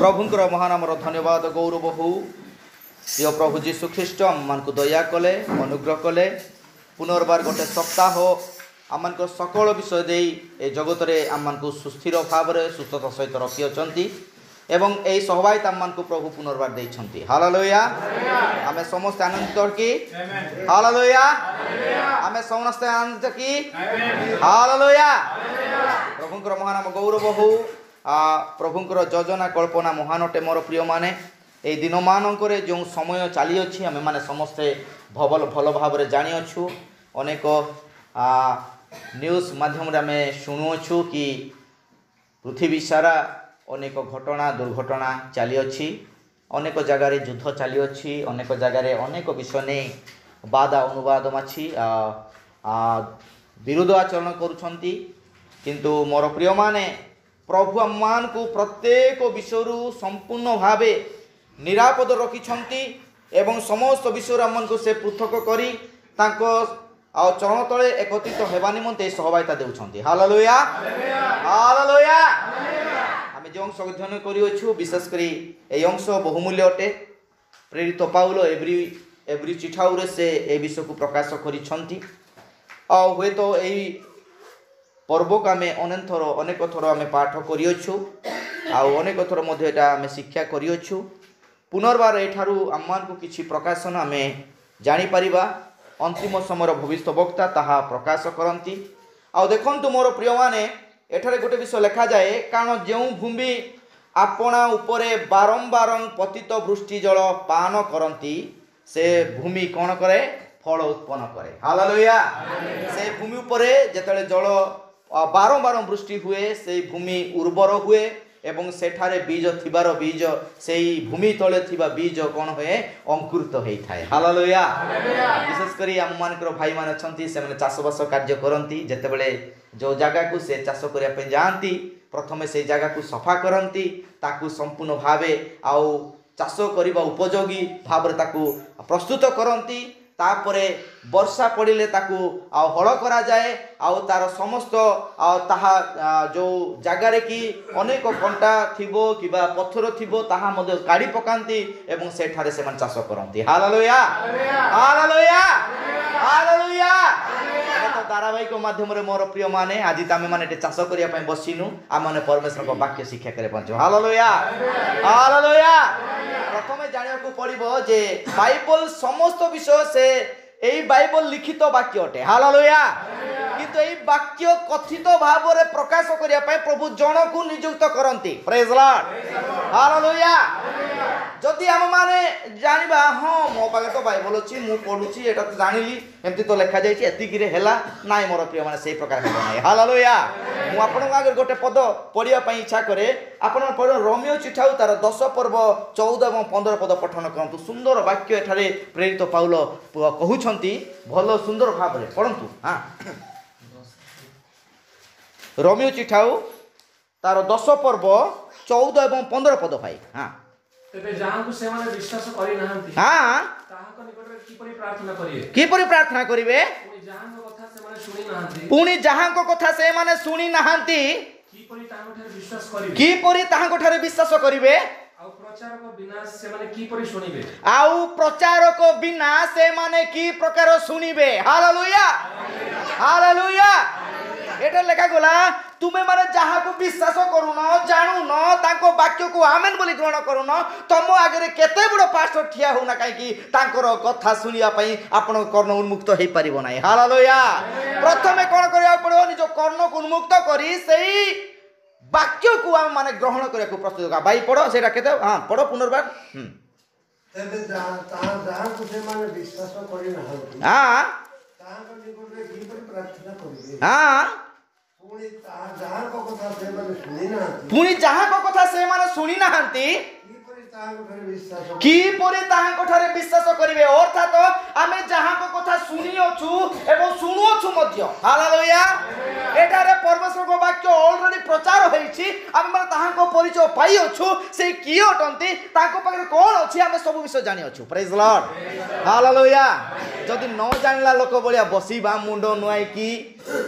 प्रभुंकर महानामर धन्यवाद गौरव हो। प्रिय प्रभु जीशु ख्रीष्ट आम को दया कले अनुग्रह कले पुनर्बार गोटे सप्ताह आम सकल विषय दे ए जगत में आम को सुस्थिर भाव में सुस्थता सहित रखी एवं यही सहभागिता आम को प्रभु पुनर्बार देइछंती। हालेलुया। आम समस्त आनंदित कि हालेलुया। आम समस्त आनंदित कि हालेलुया। प्रभुंकर महानाम गौरव हो। प्रभुंकर योजना कल्पना महान अटे मोर प्रिय माने ए दिन मानक जो समय चली अच्छी आम मैंने समस्ते भल भाव में जानिछु। अनेक न्यूज माध्यम आम शुणुछु कि पृथ्वी सारा अनेक घटना दुर्घटना चली अच्छी। अनेक जगार युद्ध चली अच्छी। अनेक जगार अनेक विषय नहीं बाधा अनुवाद माछी विरोध आचरण करुछंती। किंतु मोर प्रिय माने प्रभु आम को प्रत्येक विषय संपूर्ण भावे निरापद रखिछंती एवं समस्त विषय आम को से पृथक करी तांको चरण तले एकत्रित होगा निमंते सहभागिता देउछंती। हालेलुया। हालेलुया। आम जो अंश अध्ययन करियो विशेषकर ये अंश बहुमूल्य अटे। प्रेरित पाउल एवरी चिठाउरे से ए विषय को प्रकाश करिछंती। हुए तो यही पर्व को आम अनेक थर आम पाठ करियो अनेक थर आम शिक्षा करियो। पुनर्बार एठारू आम को किसी प्रकाशन आम जानीपर अंतिम समय भविष्य वक्ता ताहा प्रकाश करती। देखु मोर प्रिय माने एठारे गोटे विषय लिखा जाए कारण जो भूमि आपणा उपरे बारंबार पतित वृष्टि जल पान करती से भूमि कौन करे फल उत्पन्न करे। हालेलुया। से भूमि उपरे जेतले जल बारंबार वृष्टि हुए से भूमि उर्वर हुए एवं सेठारे बीज थिबार बीज से भूमि तले थिबा बीज कौन हुए अंकुरित होता है। हालेलुया। विशेषकर आम मानकर भाई मान अच्छी से चाषबास कार्य करती जेतेबेले जो जगह को से चाष करने जाती प्रथमे से जगह को सफा करती ताकू संपूर्ण भावे आउ चाष करने उपयोगी भाव ताकू प्रस्तुत करती। तापरे वर्षा पड़े ताकू हल करा जाए तार समस्त ताहा जो जगार कि अनेक कंटा थिबो किबा पत्थर थिबो ताहा मध्य काढ़ी पकांती एवं सेठारे से मन चाष करती। हालेलुया। हालेलुया। हालेलुया। धारावाहिक माध्यम मोर प्रिय माने आज आम मैंने चाष करने बसिनु आम मैंने परमेश्वर को वाक्य शिक्षा करे पहुंचो। हालेलुया। हालेलुया। प्रथमे जानिया को पड़िबो जे बाइबल समस्त विषय से यही बाइबल लिखित वाक्य अटे। हालेलुया। किंतु यही वाक्य कथित भाव में प्रकाश करिया पय प्रभु जन को नियुक्त करंती। Praise Lord. हालेलुया। जदि आम माने जानिबा हाँ मो पाखे तो बाइबल अच्छी मु पढ़ुची एटा तो जानिली एमती तो लिखा जाइए एतिकिरे हेला नाई मोर प्रिय माने से प्रकार हेबो नाई। हालेलुया। मु आपन आगे गोटे पद पढ़िया पई इच्छा करे आपन पढ़ रोमियो चिठाउ तार 10 पर्व 14 और 15 पद पठन करंतु। सुंदर वाक्य एठारे प्रेरित पाउल कहउछंती भलो सुंदर भाव में पढ़ंतु। हां रोमियो चिठाउ तार 10 पर्व 14 और 15 पद भाई। हां तेबे जहां को से माने विश्वास करि नाहंती हां ताहा को निकट रे किपरि प्रार्थना करिवे किपरि प्रार्थना करिवे पुणी जहां को कथा से माने सुनी नाहंती किपरि ताहां ठारे विश्वास करिवे किपरि ताहां ठारे विश्वास करिवे आउ प्रचार को बिना से माने किपरि सुनिबे आउ प्रचार को बिना से माने की प्रकार सुनिबे। हालेलुया। हालेलुया। एटा लेखा गला तुमे माने जहा को विश्वास करूनो जानू न ताको वाक्य को आमेन बोली ग्रहण करूनो तम आगे केते बड़ पास्टर ठिया होना काई कि तांकर कथा सुनिया पई आपण कर्ण उन्मुक्त हेई परिबो नाही। हालेलुया। प्रथमे कोन करिया पड़ो निज कर्ण को उन्मुक्त करी सेही वाक्य को आम माने ग्रहण करे को प्रस्तुत का भाई पढ़ो सेटा केते हां पढ़ो पुनर्बार। तबे जहां को से माने विश्वास करि नाहंती हां ताहा को निकट रे किपरि प्रार्थना करिवे हां पुणी जहां को कथा से माने सुनी नाहंती पुणी जहां को कथा से माने सुनी नाहंती किपरि ताहां ठारे विश्वास करिवे अर्थात आमे जहां को कथा सुनी अछु एवं सुनु अछु मध्य। हालेलुया। एटारे परमेश्वर को वाक्य ऑलरेडी प्रचार होईछि आमे माने ताहां को परिचय पाई अछु से की अटंती ताको पाखे कोन अछि आमे सब विषय जानि अछु। Praise Lord. हालेलुया। जदि न जानला लोक बलिया बसिबा मुंडो नुआई की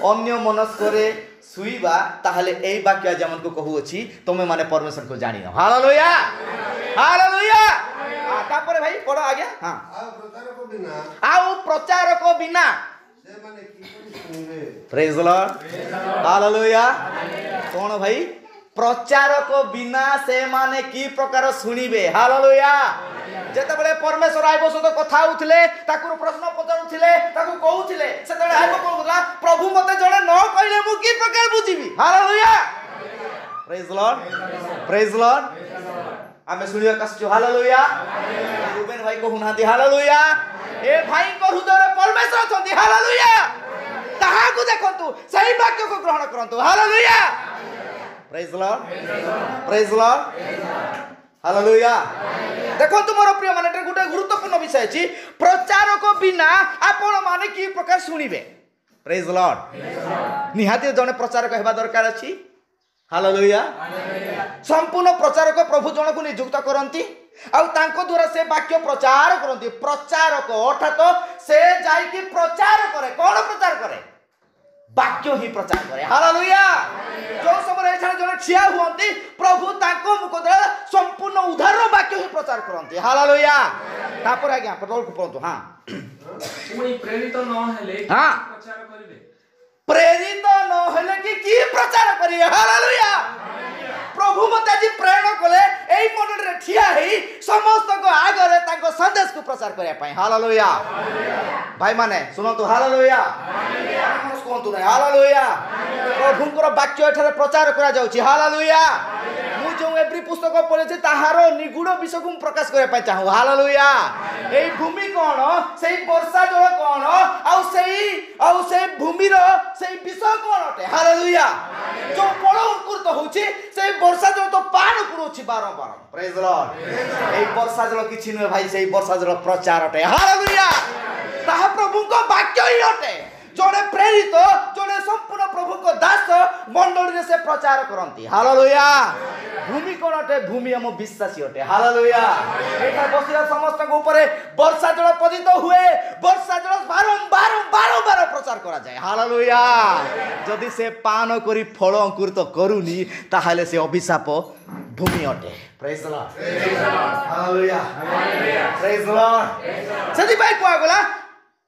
अन्य मनस्करे सुईबा ताहले एई वाक्य आज हमन को कहू अछि तमे माने परमेश्वर को जानि न हालेलुया हालेलुया तापर भाई पढ़ो आगे हां आउ प्रचारक बिना से माने किपरि सुनिबे प्रेज द लॉर्ड हालेलुया कोन भाई प्रचारक बिना से माने की प्रकार सुनिबे हालेलुया जेते बेले परमेश्वर आइबो सतो कथा होउथिले ताकुर प्रश्न पचारुथिले ताकु कहउथिले सेतले आइबो कहउला प्रभु मते जणे न कहिले मु की प्रकार बुझिबी हालेलुया प्रेज द लॉर्ड आमे सुनियो कछु हालेलुया रूबेन भाई को हुनांती हालेलुया ए भाई को हृदय परमेश्वर छथि हालेलुया ताहा को देखंतु सही वाक्य को ग्रहण करंतु hallelujah praise the Lord hallelujah देखो मोर प्रिय माने गोटे गुरुत्वपूर्ण विषय अछि प्रचारक बिना आपण माने की प्रकार सुनिबे प्रेज द लॉर्ड निहाती जने प्रचारक हेबा दरकार अछि हालेलुया संपूर्ण प्रचारक प्रभु जन को नियुक्त करंती आउ तांको द्वारा से वाक्य प्रचार करंती प्रचारक अर्थात से जाई कि प्रचार करे कोन प्रचार करे वाक्य ही प्रचार करे हालेलुया जो समय एछा जने छिया हुंती प्रभु तांको मुख द्वारा संपूर्ण उद्धार वाक्य ही प्रचार करंती हालेलुया तापर आज्ञा पटल को पढतो हां पुनी प्रेरित न हेले हां प्रचार करिवे प्रेरित न हेले की प्रचार करिवे हालेलुया प्रभु मते आज प्रेरणा कले एई मंडल रे ठिया हेई समस्त को आगरे तांको संदेश को प्रचार करिया पई हालेलुया भाई माने सुनो तो हालेलुया मनस कोंतु नै हालेलुया प्रभु को वाक्य एठारे प्रचार करा जाउची हालेलुया मु जो एवरी पुस्तक पढे ताहारो निगुड़ विषय को प्रकाश करिया पई चाहू हालेलुया एई भूमि कोन सेई वर्षा जल कोन आउ सेई भूमि रो सेई विषय कोन अटे हालेलुया जो फल अंकुरित होउची सेई वर्षा जल तो पान करूची बारंबार प्रेज द लॉर्ड एई वर्षा जल किछि न भाई सेई वर्षा जल प्रचार अटे हालेलुया ताहा प्रभु को वाक्य ही अटे जोड़े प्रेरित जोड़े संपूर्ण प्रभु को दास मंडल रे से प्रचार करंती हालेलुया भूमि कोन अटे भूमि हम विश्वासी अटे हालेलुया एटा बसिया समस्त को ऊपर वर्षा जल पतित हुए वर्षा जल बारंबार प्रचार करा जाय हालेलुया जदि से पान करी फल अंकुरित करूनी ताहाले से अभिशाप भूमि अटे praise the Lord hallelujah praise the Lord सदी भाई को गला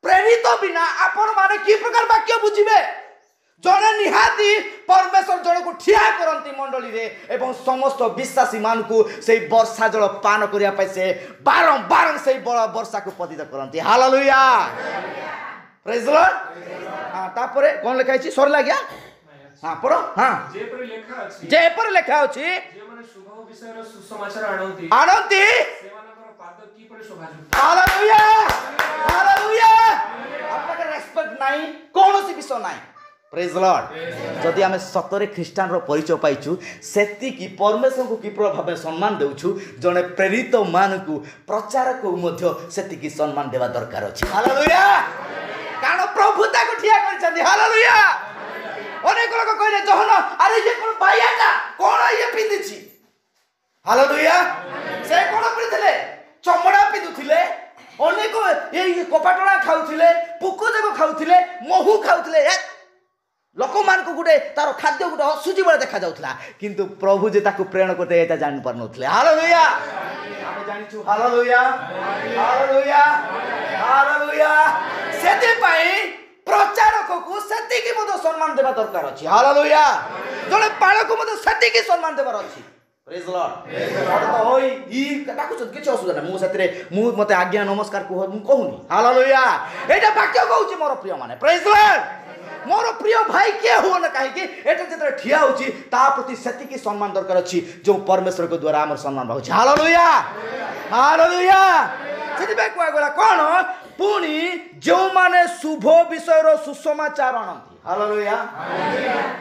प्रेरित बिना आपण माने की प्रकार वाक्य बुझिबे जने निहाती परमेश्वर जन को ठिया करंती मंडली रे एवं समस्त विश्वासी मान को से वर्षा जल पान करिया पई से बारंबार से वर्षा को पतित करंती हालेलुया प्रेज द लॉर्ड हां तापरे कोन लिखा अछि सरला गया हां पढ़ो हां जे पर लेखा अछि जे माने शुभ विषय रो सुसमाचार आनंती सेमानकर पाद की परि शोभाजु हालेलुया हालेलुया आपका रेस्पेक्ट नाही कोनोसी विषय नाही प्रेज द लॉर्ड जदि आमे सतरे ख्रिस्टान रो परिचय पाइछु सेति की परमेश्वर को की प्रभाव सम्मान देउछु जने प्रेरित मान को प्रचारक को मध्य सेति की सम्मान देवा दरकार अछि हालेलुया कारण प्रभु ताको ठिया करछथि हालेलुया अनेक लोग कहले जहन अरे ये कोन बायाटा कोन ये पिंदिछि हालेलुया से कोन पिंदिले चमड़ा पिंदुथिले अनेक ये कपाटणा खाउथिले पुको जको खाउथिले महू खाउथिले लोक मान को गुटे तार खाद्य गुटे असुजी बळे देखा जाउथला किंतु प्रभु जे ताको प्रेरणा करते एटा जानि परनथले हालेलुया आमे जानिछु हालेलुया हालेलुया हालेलुया सेति पई प्रचारक को सेति की मतो सम्मान देबा दरकार अछि हालेलुया जने पाळक मतो सेति की सम्मान देबार अछि प्रेज द लॉर्ड तो होई ई ताको किछ असुविधा मु सतरे मु मते आज्ञा नमस्कार को मु कहूनी हालेलुया एटा वाक्य कहूची मोर प्रिय माने प्रेज द लॉर्ड मोर प्रिय भाई के हो न काहे कि एटा जतरे ठिया होची ता प्रति सेति की सम्मान दरकार अछि जो परमेश्वर को द्वारा हमर सम्मान होची हालेलुया हालेलुया सेति बे को गला कोन पुनी जो माने शुभ विषय रो सुसमाचार अनंती हालेलुया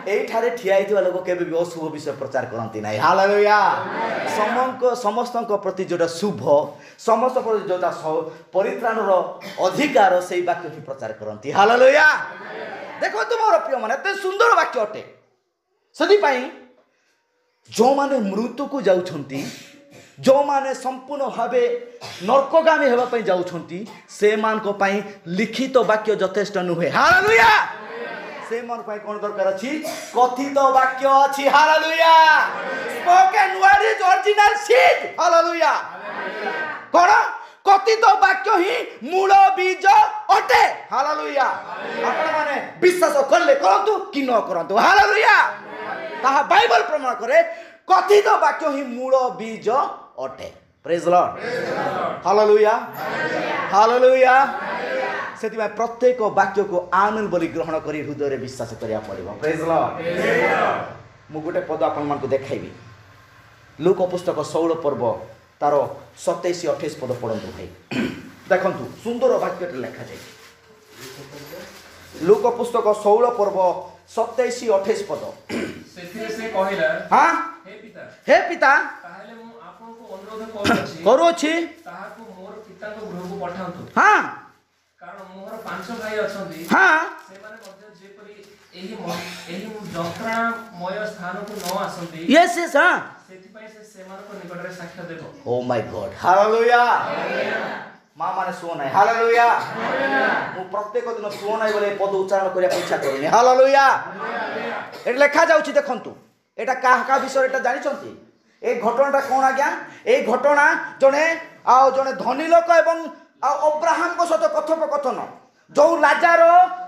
एई ठारे ठिया हितवा लोक केबे भी अशुभ विषय प्रचार करंती नाही हालेलुया समस्त को प्रति जोटा शुभ समस्त प्रति जोटा परित्राण रो अधिकार सेई वाक्य ही प्रचार करंती हालेलुया देखो तुमरो प्रिय माने ते सुंदर वाक्य अटे सदी पई जो माने मृत्यु को जाउछंती जो माने संपूर्ण भावे नरकगामी हेबा पई जाउछंती से मान को पई लिखित वाक्य यथेष्ट नुहे हालेलुया से मन पाई कोन दरकार अछि कथित वाक्य अछि hallelujah spoken word is original seed hallelujah कोन कथित वाक्य ही मूल बीज अटे हालेलुया आपण माने विश्वास करले करंतु कि न करंतु हालेलुया ताहा बाइबल प्रमाण करे कथित वाक्य ही मूल बीज अटे प्रेज लॉर्ड हालेलुया हालेलुया सेति में प्रत्येक वाक्य को आमेन बोली ग्रहण करी हृदय रे विश्वास करिया पड़िबो प्रेज लॉर्ड मु गोटे पद आपन मन को देखाइबी लूक पुस्तक 16 पर्व तार 27-28 पद पढ़ंतु भाई देखंतु सुंदर वाक्य लिखा जाय लूक पुस्तक 16 पर्व 27-28 पद ସେଥିରେ ସେ କହିଲା हां हे पिता ତାହେଲେ ମୁଁ ଆପଣଙ୍କୁ ଅନୁରୋଧ କରୁଅଛି ତାହାକୁ ମୋର ପିତାଙ୍କ ଗୃହକୁ ପଠାନ୍ତୁ हां କାରଣ ମୋର 5 ଭାଇ ଅଛନ୍ତି हां ସେମାନେ ମଧ୍ୟ ଯେପରି ଏହି ଯନ୍ତ୍ରଣାମୟ ସ୍ଥାନକୁ ନ ଆସନ୍ତି यस यस हां ସେଥିପାଇଁ ସେ ସେମାନଙ୍କ ନିକଟରେ ସାକ୍ଷ୍ୟ ଦେବ ओ माय गॉड हालेलुया मां माने सुन है हालेलुया मु प्रत्येक दिन सुन है बोले पद उच्चारण करिया इच्छा करूनी हालेलुया एट लिखा जाउची देखंतु एटा काहा विषय एटा जानि छंती ए घटनाटा कोन आज्ञा ए घटना जने धनी लोक एवं अब्राहम को सहित कथोपकथन जो लाजार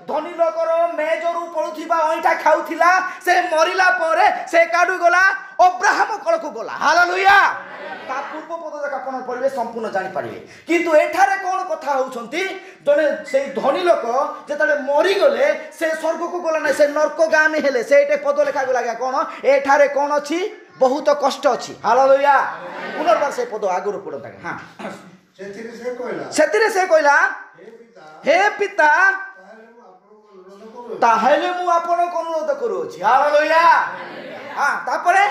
धनी लोकर मेजरू पड़ुथिबा ओइटा खाउथिला से मरिला परे से काडू गला अब्राहम कल को गला हालेलुया ता पूर्व पद देख आपण पढिबे संपूर्ण जानि पारिबे किंतु एठारे कोन कथा होउछंती जने से धनी लोक जेतले मरि गले से स्वर्ग को गला नै से नरक गामी हेले सेटे पद लेखा गला गया कोन एठारे कोन अछि बहुत कष्ट अछि हालेलुया पुनर्बार से पद आगुर पडता हां सेतिरे से कहला हे पिता ताहेले मु आपण को अनुरोध करू अछि हालेलुया हां तापरे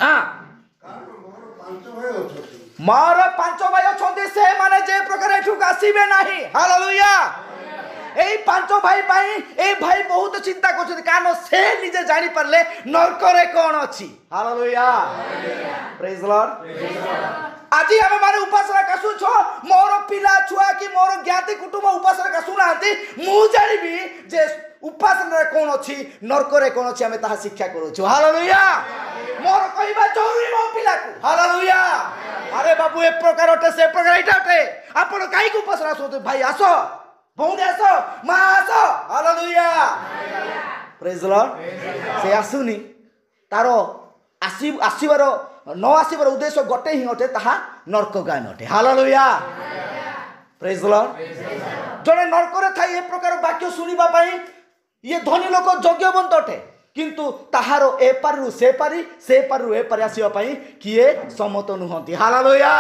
हां मार 5 भाई अछंती से माने जे प्रकार एठु आसीबे नाही हालेलुया एई 5 भाई भाई ए भाई बहुत चिंता करछथि कानो से निजे जानि परले नरक रे कोन अछि हालेलुया प्रेज लॉर्ड आज आम माने उपासना कासु छो मोर पिला छुआ कि मोर ज्ञाति कुटुंब उपासना कासु नांती मु जानिबी जे उपासना रे कोन अछि नरक रे कोन अछि हमें ताहा शिक्षा करू छु हालेलुया मोर कहबा जरूरी मो पिला को हालेलुया अरे बाबू ए प्रकार ओटे से प्रकार इटा ओटे आपण काई को उपासना सोते भाई आसो भौंडे आसो मा आसो हालेलुया प्रेज लॉर्ड से आसुनी तारो आसीबार न आसीबार उद्देश्य गोटे ही अटे ताहा नरक गान अटे हालेलुया प्रेज लॉर्ड जने नरक रे थाई ए प्रकार वाक्य सुनिबा पई ये धनी लोक योग्यवंत अटे किंतु ताहारो ए पारु से पारु ए पार आसीबा पई किए समत नुहंती हालेलुया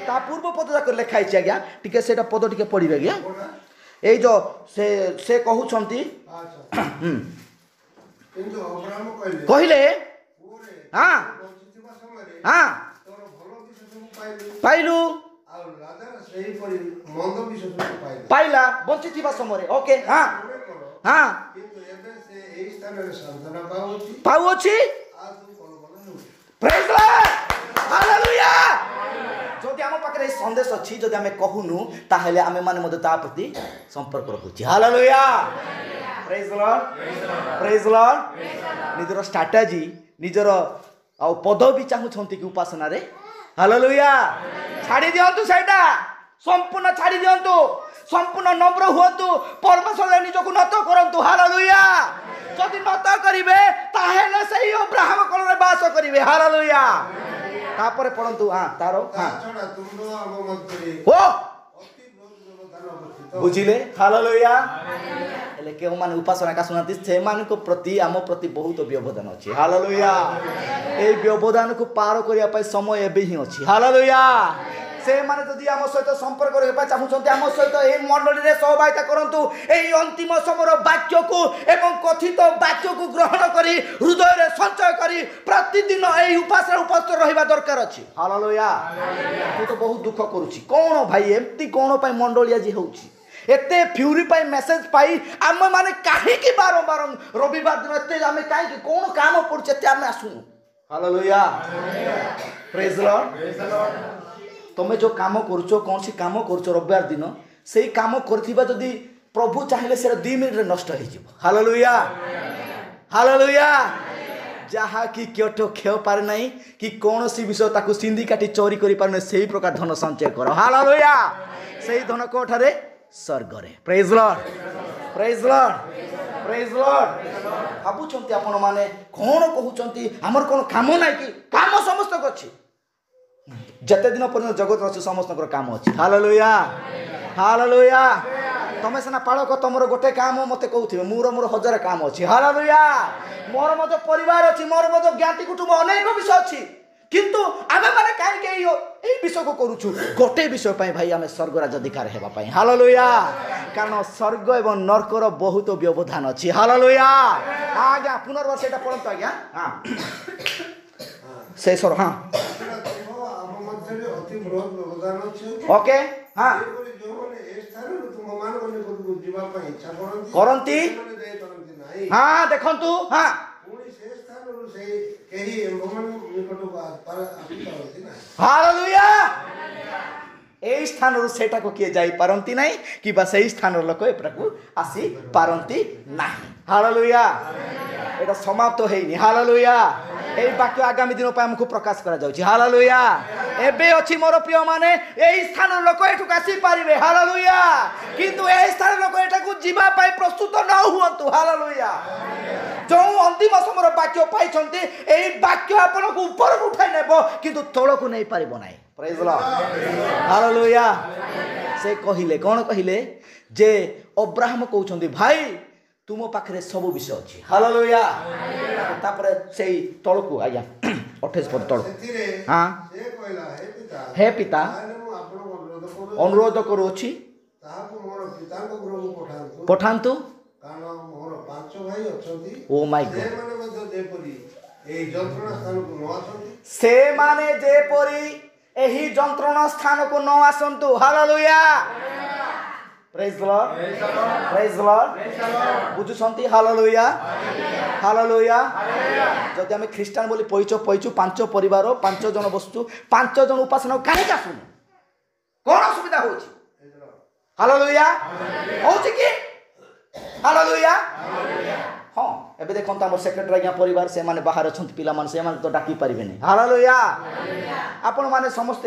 ता पूर्व पद जाक लेखाइ छै आज्ञा टिके सेटा पद टिके पढिबे आज्ञा ए जो से कहउछंती किंतु अब्राहम कहले हां हां पाइलु पाइला बंचित समय ओके हाँ हाँ पाउछि प्रेज लॉर्ड हालेलुया जदि आम पाखरे संदेश अछि जदि आमे कहूनु ताहेले आमे माने मते ता प्रति संपर्क रखुछि हालेलुया प्रेज लॉर्ड निजर स्ट्रैटेजी निजर आ पदवी चाहूछंती कि उपासना रे हालेलुया छाड़ी दियंतु सेटा संपूर्ण छाड़ी दियंतु संपूर्ण नम्र हुअतु परमेश्वर निजको नत करंतु हालेलुया जदि नत करिवे ताहेले सही अब्राहम कोन रे वास करिवे हालेलुया तापर पढंतु हां तारो हां ओ बुझिले हालेलुया एले के माने उपासना का सुनाती से मान को प्रति आम प्रति बहुत व्यवधान अछि हालेलुया ए व्यवधान को पार करिया पय समय एबे ही अछि हालेलुया से माने जदि आम सहित संपर्क रेबा चाहूछंती आम सहित ए मंडली रे सहभागिता करंतु एई अंतिम समर वाक्य को एवं कथित वाक्य को ग्रहण करी हृदय रे संचय करी प्रतिदिन एई उपासना उपस्थित रहिबा दरकार अछि हालेलुया तू तो बहुत दुख करूछि कोन भाई एम्ति कोन पय मंडली आज होउछि एते फ्यूरी पाई मेसेज पाई आम माने काहे की बारंबार रविवार दिन एते आमे काहे की कोन काम पड़छ एते आमे आसुनु हालेलुया प्रेज लॉर्ड तुम जो काम करूछो कौन सी काम करूछो रविवार दिन सेही काम करथिबा जदी प्रभु चाहिए से 2 मिनिट नष्ट हो हालेलुया हालेलुया जहाँ कि क्योट खेव पारे नहीं कि कौन सी विषय ताकू सिंधी काटी चोरी करि पारे से ही प्रकार धन संचय कर हालेलुया से धन कोठारे स्वर्ग रे praise Lord praise Lord praise Lord भाबुचंती आपण माने कोन कहउचंती हमर कोन काम नाही कि काम समस्त को अछि जते दिन पर्यंत जगत अछि समस्त को काम अछि हालेलुया हालेलुया तमे सना पालक तमर गोटे काम मते कहउथिबे मोर 1000 काम अछि हालेलुया मोर मते परिवार अछि मोर मते ज्ञाति कुटुंब अनेक विषय अछि किंतु आमे माने काहे के एई विषय को करूछु गोटे विषय पई भाई आमे स्वर्ग राज अधिकार हेबा पई हालेलुया कारण स्वर्ग एवं नरकर बहुत व्यवधान अछि हालेलुया आज्ञा पुनर्वार सेटा पढंत आज्ञा हां से सर हां ଆମ ମଧ୍ୟରେ ଅତି ବୃହତ ବ୍ୟବଧାନ ଅଛି ओके हां ଯେଉଁମାନେ ଏ ସ୍ଥାନରୁ ତୁମମାନଙ୍କ ନିକଟକୁ ଯିବା ପାଇଁ ଇଚ୍ଛା କରନ୍ତି ସେମାନେ ଯାଇପାରନ୍ତି ନାହିଁ हां देखंतु हां ପୁଣି ସେ ସ୍ଥାନରୁ ସେ କେହି ଏମାନଙ୍କ ନିକଟକୁ ଆସିପାରନ୍ତି ନାହିଁ हालेलुया ए स्थान सेटा को किए जाई पारंती नहीं कि बा सही स्थान लोक एपराकू आसी पारंती नहीं हालेलुया एटा समाप्त हेनी हालेलुया ए वाक्य आगामी दिन पे हमको प्रकाश करा जाउची हालेलुया एबे अछि मोर प्रिय माने ए स्थान लोक एठु आसी पारिबे हालेलुया किंतु ए स्थान लोक एटा को जीवा पाई प्रस्तुत न हुअंतु हालेलुया जो अंतिम समय वाक्य पाइछंती ए वाक्य आपन को ऊपर उठाई नेबो किंतु तळ को नहीं पारिबो नाही प्रेज लॉर्ड हालेलुया से कहिले कोन कहिले जे अब्राहम कहउछंती भाई तुम पाखरे सब विषय अछि हालेलुया तापर सेई तळकू आज्ञा 28 पद तळ ସେଥିରେ हां ସେ କହିଲା हे पिता ତାହେଲେ ମୁଁ ଆପଣଙ୍କୁ अनुरोध କରୁଅछि ତାହାକୁ ମୋର ପିତାଙ୍କ ଗୃହକୁ ପଠାନ୍ତୁ କାରଣ ମୋର 5 ଭାଇ ଅଛନ୍ତି ओ माय गॉड ସେମାନେ ମଧ୍ୟ ଯେପରି ଏହି ଯନ୍ତ୍ରଣା ସ୍ଥାନକୁ ନ ଆସନ୍ତି से माने जेपरी एही जंत्रणा स्थान को न आसंतु hallelujah praise Lord praise Lord बुझुसंती हालेलुया हालेलुया जदि हम ख्रिस्टान बोली पइचु 5 परिवार 5 जन वस्तु 5 जन उपासना काहे जासुन कोन सुविधा होची हालेलुया होची की हालेलुया हां एबे देखंत हमर सेक्रेटरी आज्ञा परिवार से माने बाहर अछंत पिला मान से मान तो डाकी परिबे नै हालेलुया आपण माने समस्त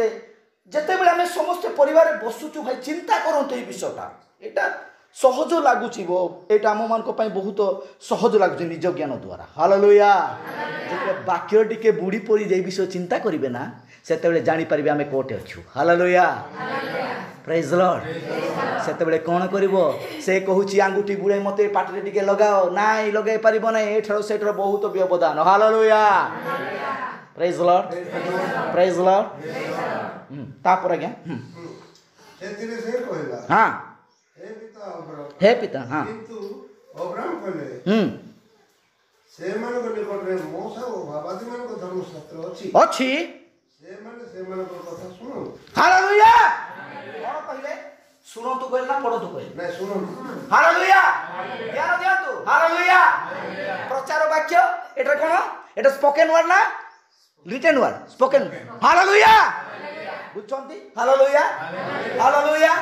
जेते बेले हम समस्त परिवार बसुचु भाई चिंता करंत ए विषयटा एटा सहज लागुची बो एटा हम मान को पई बहुत सहज लागुची निज ज्ञान द्वारा हालेलुया जेते वाक्य टिके बुडी पड़ी जे विषय चिंता करिवे ना सेते बेले जानि परिबे हम कोटे अछु हालेलुया प्रेज लॉर्ड सेते बेले कोन करिवो से कहूची आंगुठी बुड़े मते पाटरे टिके लगाओ नाइ लगाई परिबो नै एठरो सेठरो बहुत व्यवधान hallelujah praise Lord praise Lord तापर आज्ञा ସେଥିରେ ସେ କହିଲା हां हे पिता हां କିନ୍ତୁ ଅବ୍ରାହମ କହିଲେ ସେମାନଙ୍କ ନିକଟରେ ମୋସା ଓ ବାବାଜୀମାନଙ୍କ ଧର୍ମଶାସ୍ତ୍ର ଅଛି ସେମାନେ ସେମାନଙ୍କ କଥା ଶୁଣନ୍ତୁ हालेलुया कोन कहले सुनंतु कहले ना पढंतु कहले ନାଇଁ ଶୁଣନ୍ତୁ हालेलुया ध्यान दियंतु हालेलुया प्रचार वाक्य एटा कोन एटा स्पोकन वर्ड ना रिटन वर्ड स्पोकन हालेलुया बुझछंती हालेलुया हालेलुया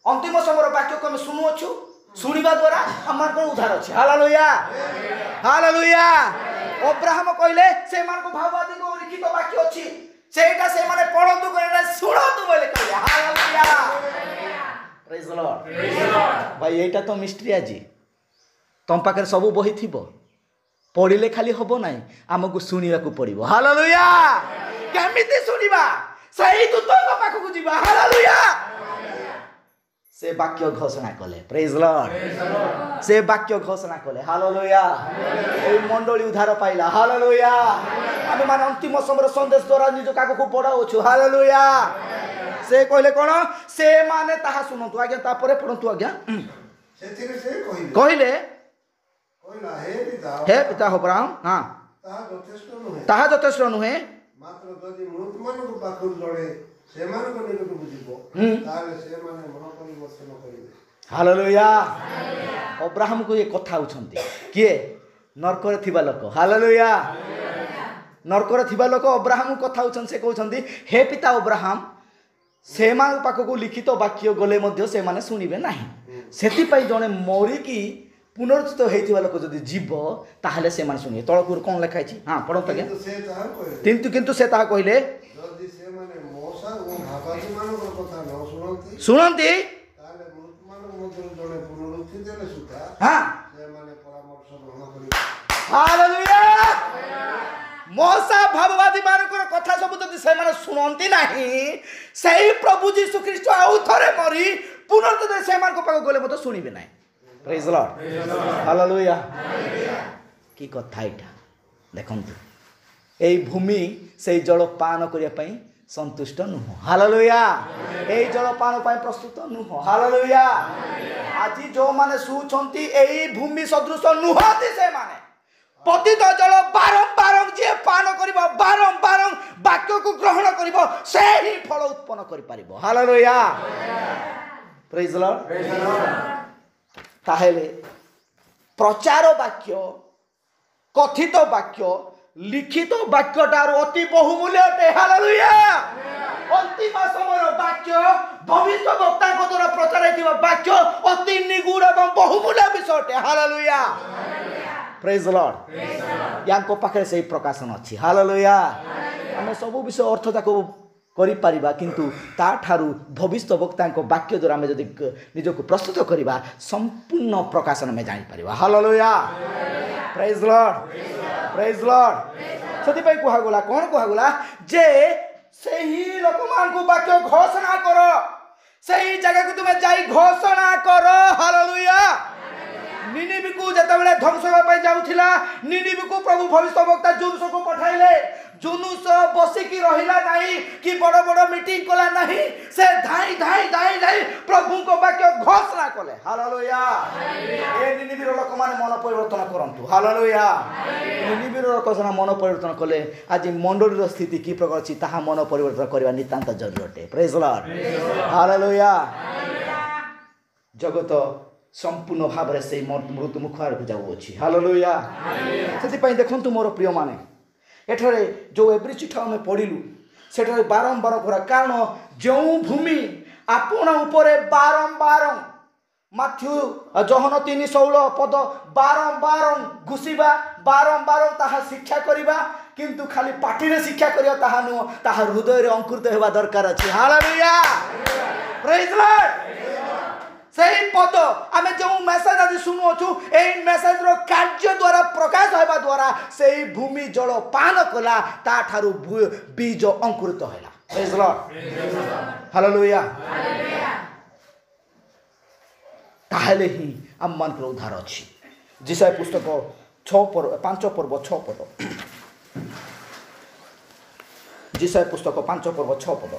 अंतिम समय वाक्य को हम सुनु अछु सुनिबा द्वारा हमर को उद्धार अछि हालेलुया हालेलुया अब्राहम कहले से मान को भाववादी को लिखित वाक्य अछि सेटा से माने पढंतु कहले सुनंतु बोले कहले हालेलुया प्रेज द लॉर्ड भाई एटा तो मिस्ट्री आजी तम पाकर सब बही थिबो पढिले खाली हबो नाही हमकु सुनिबा को पड़िबो हालेलुया केमिति सुनिबा सही दूत को पाखु को जीवा हालेलुया से वाक्य घोषणा कले प्रेज लॉर्ड से वाक्य घोषणा कले हालेलुया ए मंडली उद्धार पाइला हालेलुया आमे माने अंतिम समय संदेश द्वारा निज काको को पढाउ छु हालेलुया से कहले कोन से माने ताहा सुनतु आज्ञा तापरे पढंतु आज्ञा ସେଥିରେ ସେ କହିଲେ कहले କହିଲା हे पिता अब्राहम हां ताहा यथेष्ट नुहे मात्र जदि मृतମାନଙ୍କ ପାଖରୁ ଜଣେ ସେମାନଙ୍କ ନିକଟକୁ ଯିବ ତାହେଲେ ସେମାନେ ମନ ପରିବର୍ତ୍ତନ କରିବେ हालेलुया अब्राहम को ये कथा उछंती किए नरकर थिबा लोक हालेलुया नरकर थिबा लोक अब्राहम कथा उछन से कहउछंती हे पिता अब्राहम सेमान पाखको लिखित वाक्य गले मध्य से माने सुनिबे नाही ସେଥିପାଇଁ ଜଣେ ମରିକି ପୁନରୁତ୍ଥିତ ହେଇଥିବା ଲୋକ ଯଦି ଯିବ ତାହେଲେ ସେମାନେ ଶୁଣିବେ। ତଳକୁ କ'ଣ ଲେଖା ହେଇଛି? ହଁ ପଢ଼ନ୍ତୁ ଆଜ୍ଞା। କିନ୍ତୁ ସେ ତାହା କହିଲେ ଯଦି ସେମାନେ ମୂଷା ଓ ଭାବାଦୀମାନଙ୍କର କଥା ନ ଶୁଣନ୍ତି ତାହେଲେ ମୃତମାନଙ୍କ ମଧ୍ୟରୁ ଜଣେ ପୁନରୁତ୍ଥିତ ହେଲେ ସୁଦ୍ଧା ହଁ ସେମାନେ ପରାମର୍ଶ ଗ୍ରହଣ କରିବେ। ହାଲେଲୁୟା। ମୂଷା ଭାବବାଦୀ ମାନଙ୍କର କଥା ସବୁ ଯଦି ସେମାନେ ଶୁଣନ୍ତି ନାହିଁ, ସେଇ ପ୍ରଭୁ ଯୀଶୁ ଖ୍ରୀଷ୍ଟ ଆଉ ଥରେ ମରି ପୁନରୁତ୍ଥିତ ସେମାନଙ୍କ ପାଖକୁ ଗଲେ ମଧ୍ୟ ଶୁଣିବେ ନାହିଁ। ପ୍ରେଜ୍ ଦ ଲର୍ଡ। ହାଲେଲୁୟା। କି କଥା ଏଇଟା ଦେଖନ୍ତୁ, এই ভূমি সেই জল পান করিয়া পাই সন্তুষ্ট নুহ। হালেলুয়া। এই জল পান পাই প্রস্তুত নুহ। হালেলুয়া। আজি जो माने শুছন্তি এই ভূমি সদৃশ নুহতি সে মানে পতিত জল বারম্বার যে পান করিব, বারম্বার বাক্যକୁ গ্রহণ করিব, সেই ফল উৎপন্ন করি পারিব। হালেলুয়া। Praise the lord. তাহলে প্রচার বাক্য, কথিত বাক্য, লিখিত বাক্যটার অতি বহুমূল্য অটে। হালেলুয়া। অন্তিম সময়ের বাক্য, ভবিষ্যৎ বক্তাଙ୍କ দ্বারা প্রচার হইଥିବା বাক্য অতি নিগুড় এবং বহুমূল্য বিষয় অটে। হালেলুয়া। Praise the lord. ୟାଙ୍କ ପାଖରେ ସେହି ପ୍ରକାଶନ ଅଛି। ହାଲେଲୁୟା। ଆମେ ସବୁ ବିଷୟ ଅର୍ଥ ତାକୁ କରିପାରିବା, କିନ୍ତୁ ତାଠାରୁ ଭବିଷ୍ୟତ ବକ୍ତାଙ୍କ ବାକ୍ୟ ଦ୍ୱାରା ଆମେ ଯଦି ନିଜକୁ ପ୍ରସ୍ତୁତ କରିବା, ସମ୍ପୂର୍ଣ୍ଣ ପ୍ରକାଶନ ଆମେ ଜାଣିପାରିବା। ହାଲେଲୁୟା। ପ୍ରେଜ୍ ଲର୍ଡ। ପ୍ରେଜ୍ ଲର୍ଡ। ସେଥିପାଇଁ କୁହାଗଲା, କ'ଣ କୁହାଗଲା? ଯେ ସେହି ଲୋକମାନଙ୍କୁ ବାକ୍ୟ ଘୋଷଣା କର, ସେହି ଜାଗାକୁ ତୁମେ ଯାଇ ଘୋଷଣା କର। ହାଲେଲୁୟା। ନିନିବିକୁ ଯେତେବେଳେ ଧ୍ୱଂସ ହେବା ପାଇଁ ଯାଉଥିଲା, ନିନିବିକୁ ପ୍ରଭୁ ଭବିଷ୍ୟତ ବକ୍ତା ଜୁନୁସକୁ ପଠାଇଲେ। ଜୁନୁସ ବସିକି ରହିଲା ନାହିଁ କି ବଡ଼ ବଡ଼ ମିଟିଂ କଲା ନାହିଁ, ସେ ଧାଇଁ ଧାଇଁ ଧାଇଁ ଧାଇଁ ପ୍ରଭୁଙ୍କ ବାକ୍ୟ ଘୋଷଣା କଲେ। ହାଲେଲୁୟା। ଏ ନିନିବିର ଲୋକମାନେ ମନ ପରିବର୍ତ୍ତନ କରନ୍ତୁ। ହାଲେଲୁୟା। ନିନିବିର ଲୋକମାନେ ମନ ପରିବର୍ତ୍ତନ କଲେ। ଆଜି ମଣ୍ଡଳୀର ସ୍ଥିତି କି ପ୍ରକାର ଅଛି ତାହା ମନ ପରିବର୍ତ୍ତନ କରିବା ନିତାନ୍ତ ଜରୁରୀ ଅଟେ। ପ୍ରେଜ୍ ଦ ଲର୍ଡ। ହାଲେଲୁୟା। ଜଗତ ସମ୍ପୂର୍ଣ୍ଣ ଭାବରେ ସେଇ ମୃତ୍ୟୁ ମୁଖ ଆଡ଼କୁ ଯାଉଅଛି। ହାଲେଲୁୟା। ସେଥିପାଇଁ ଦେଖନ୍ତୁ ମୋର ପ୍ରିୟମାନେ, ଏଠାରେ ଯେଉଁ ଏବ୍ରୀ ଚିଠା ଆମେ ପଢ଼ିଲୁ, ସେଠାରେ ବାରମ୍ବାର କରା, କାରଣ ଯେଉଁ ଭୂମି ଆପଣ ଉପରେ ବାରମ୍ବାର ମାଥ୍ୟୁ ଯୋହନ 3:16 ପଦ ବାରମ୍ବାର ଘୁଷିବା, ବାରମ୍ବାର ତାହା ଶିକ୍ଷା କରିବା, କିନ୍ତୁ ଖାଲି ପାଟିରେ ଶିକ୍ଷା କରିବା ତାହା ନୁହଁ, ତାହା ହୃଦୟରେ ଅଙ୍କୁରିତ ହେବା ଦରକାର ଅଛି। ହାଲେଲୁୟା। ପ୍ରେଜ୍ ଦ ଲର୍ଡ। ସେହି ପଦ ଆମେ ଯେଉଁ ମେସେଜ ଆଜି ଶୁଣୁଅଛୁ, ଏହି ମେସେଜର କାର୍ଯ୍ୟ ଦ୍ୱାରା ପ୍ରକାଶ ହେବା ଦ୍ୱାରା ସେହି ଭୂମି ଜଳ ପାନ କଲା, ତାଠାରୁ ବୀଜ ଅଙ୍କୁରିତ ହେଲା। ପ୍ରେଜ୍ ଦ ଲର୍ଡ। ହାଲେଲୁୟା। ତାହେଲେ ହିଁ ଆମମାନଙ୍କର ଉଦ୍ଧାର ଅଛି। ଯିଶାୟା ପୁସ୍ତକ 5 ପର୍ବ 6 ପଦ। ଯିଶାୟା ପୁସ୍ତକ 5 ପର୍ବ 6 ପଦ।